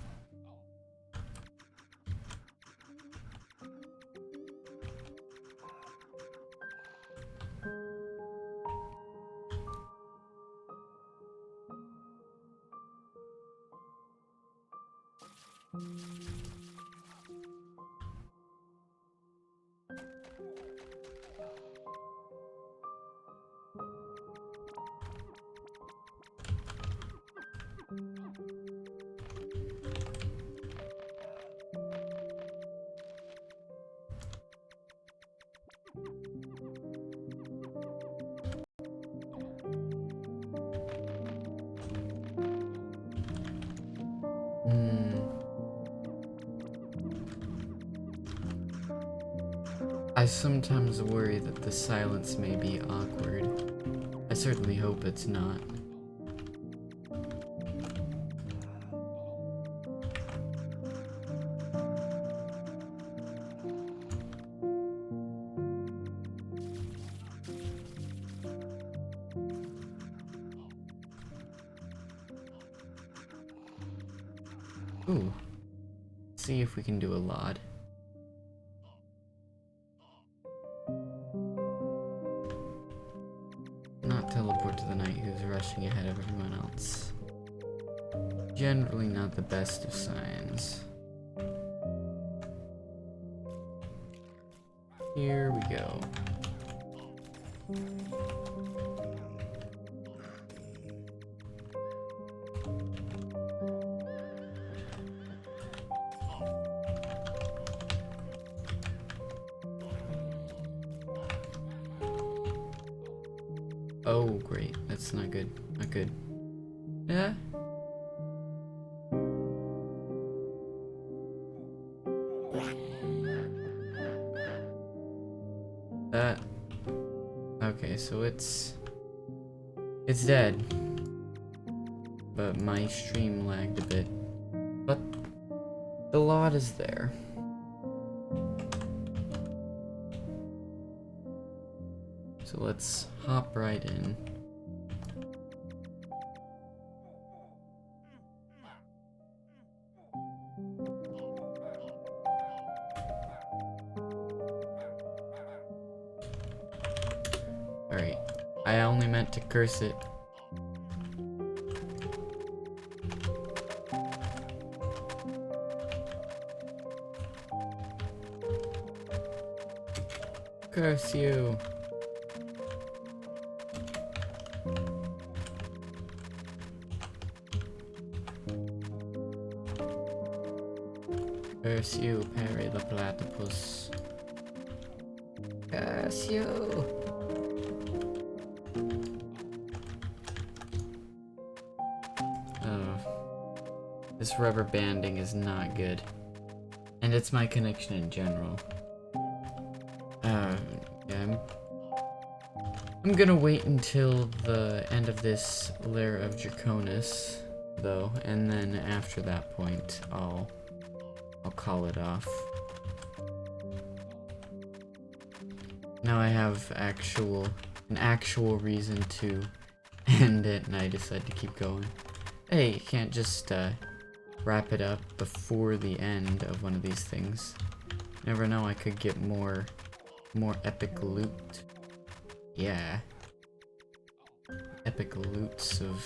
I sometimes worry that the silence may be awkward. I certainly hope it's not. Ooh. Let's see if we can do a lot. Not teleport to the knight who's rushing ahead of everyone else. Generally not the best of signs. Here we go. Oh, great. That's not good. Not good. Yeah. That. Okay, so it's dead. But my stream lagged a bit. But the lot is there. So let's hop right in. Alright. I only meant to curse it. Curse you. Curse you, Perry the Platypus. Curse you. Oh, this rubber banding is not good. And it's my connection in general. Yeah, I'm gonna wait until the end of this layer of Draconis, though, and then after that point, I'll call it off. Now I have an actual reason to end it, and I decide to keep going. Hey, you can't just wrap it up before the end of one of these things. Never know, I could get more epic loot. Yeah. Epic loots of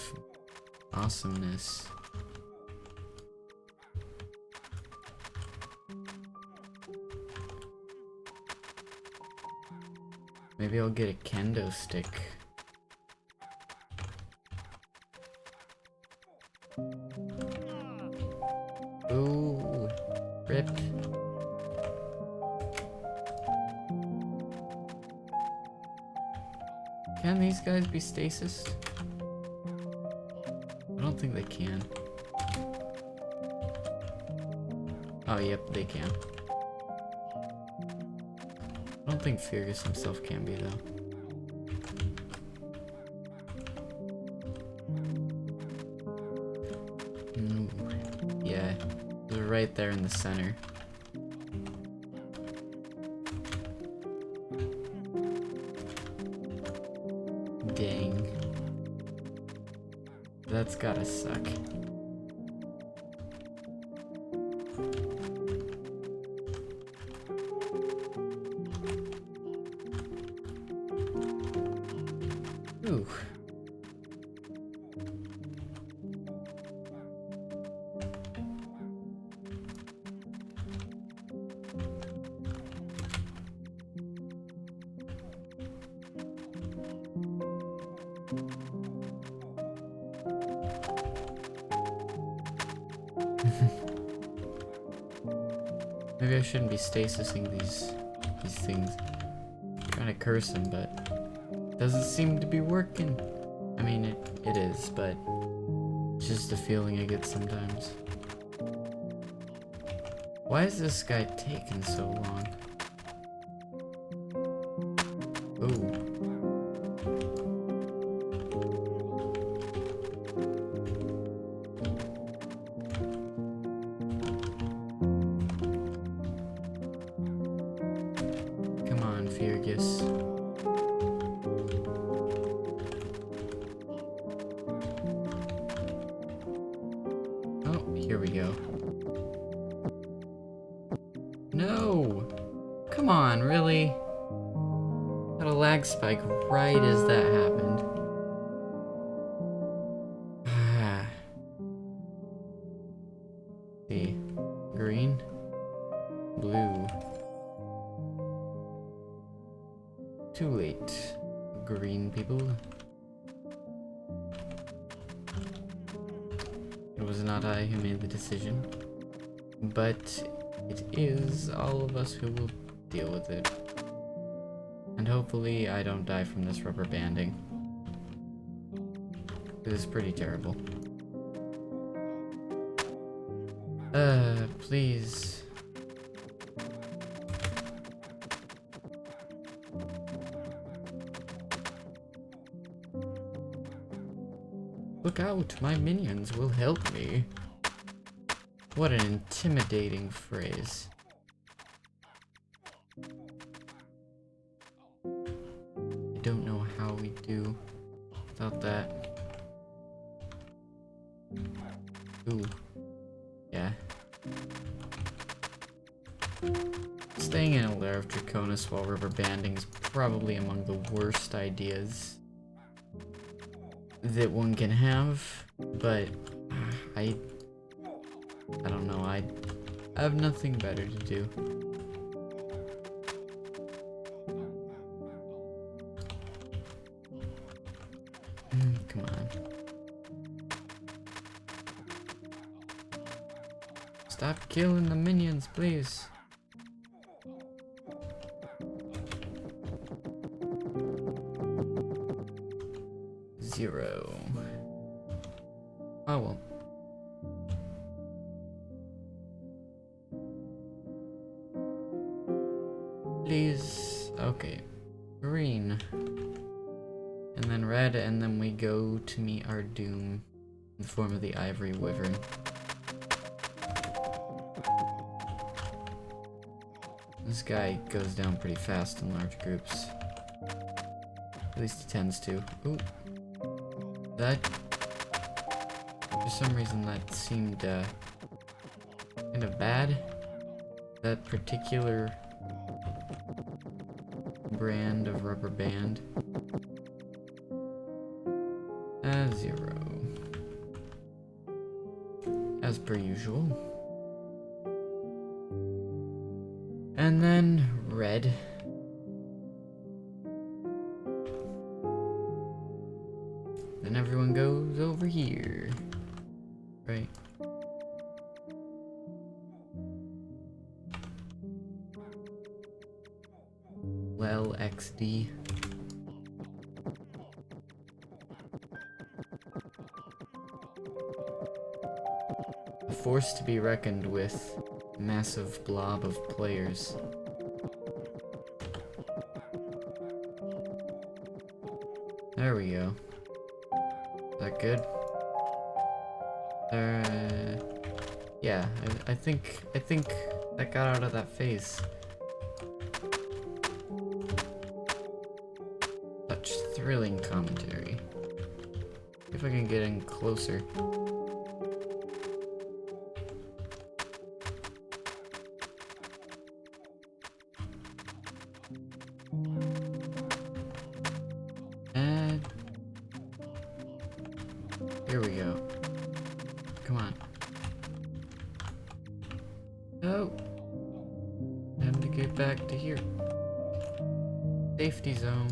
awesomeness. Maybe I'll get a kendo stick. Ooh, rip. Can these guys be stasis? I don't think they can. Oh, yep, they can. I don't think Fergus himself can be, though. Ooh, yeah, they're right there in the center. Dang. That's gotta suck. Ooh. Maybe I shouldn't be stasising these things. I'm trying to curse them, but it doesn't seem to be working. I mean, it is, but it's just a feeling I get sometimes. Why is this guy taking so long? Ooh. Come on, Fergus. Oh, here we go. No! Come on, really? Got a lag spike right as that happened. See. Green. Blue. Too late. green people. It was not I who made the decision, but it is all of us who will deal with it. And hopefully I don't die from this rubber banding. This is pretty terrible. Please. Look out, my minions will help me. What an intimidating phrase. I don't know how we do without that. Ooh. Yeah. Staying in a lair of Draconis while rubber banding is probably among the worst ideas that one can have, but I don't know, I have nothing better to do. Come on. Stop killing the minions, please. Zero. Oh well. Please. Okay. Green. And then red, and then we go to meet our doom in the form of the ivory wyvern. This guy goes down pretty fast in large groups. At least he tends to. Ooh. That, for some reason, that seemed kind of bad. That particular brand of rubber band. Zero. As per usual. And then red. Then everyone goes over here. Right. Well, XD. A force to be reckoned with. Massive blob of players. There we go. Is that good? Yeah, I think that got out of that phase. Such thrilling commentary. See if I can get in closer. And here we go. Come on. Oh. Time to get back to here. Safety zone.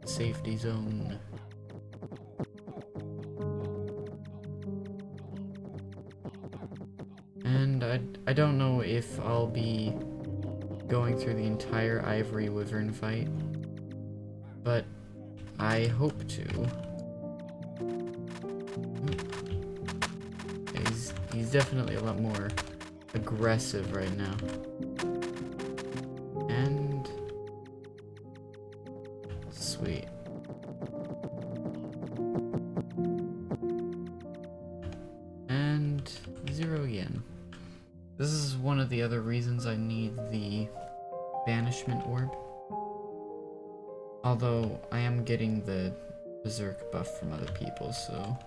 Safety zone. And I don't know if I'll be going through the entire ivory wyvern fight, but I hope to. He's definitely a lot more aggressive right now. And sweet. And zero again. This is one of the other reasons I need the banishment orb. Although I am getting the berserk buff from other people, so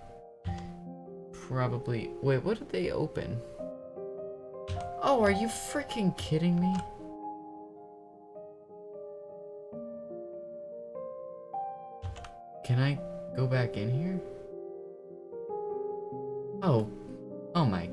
probably. Wait, what did they open? Oh, are you freaking kidding me? Can I go back in here? Oh my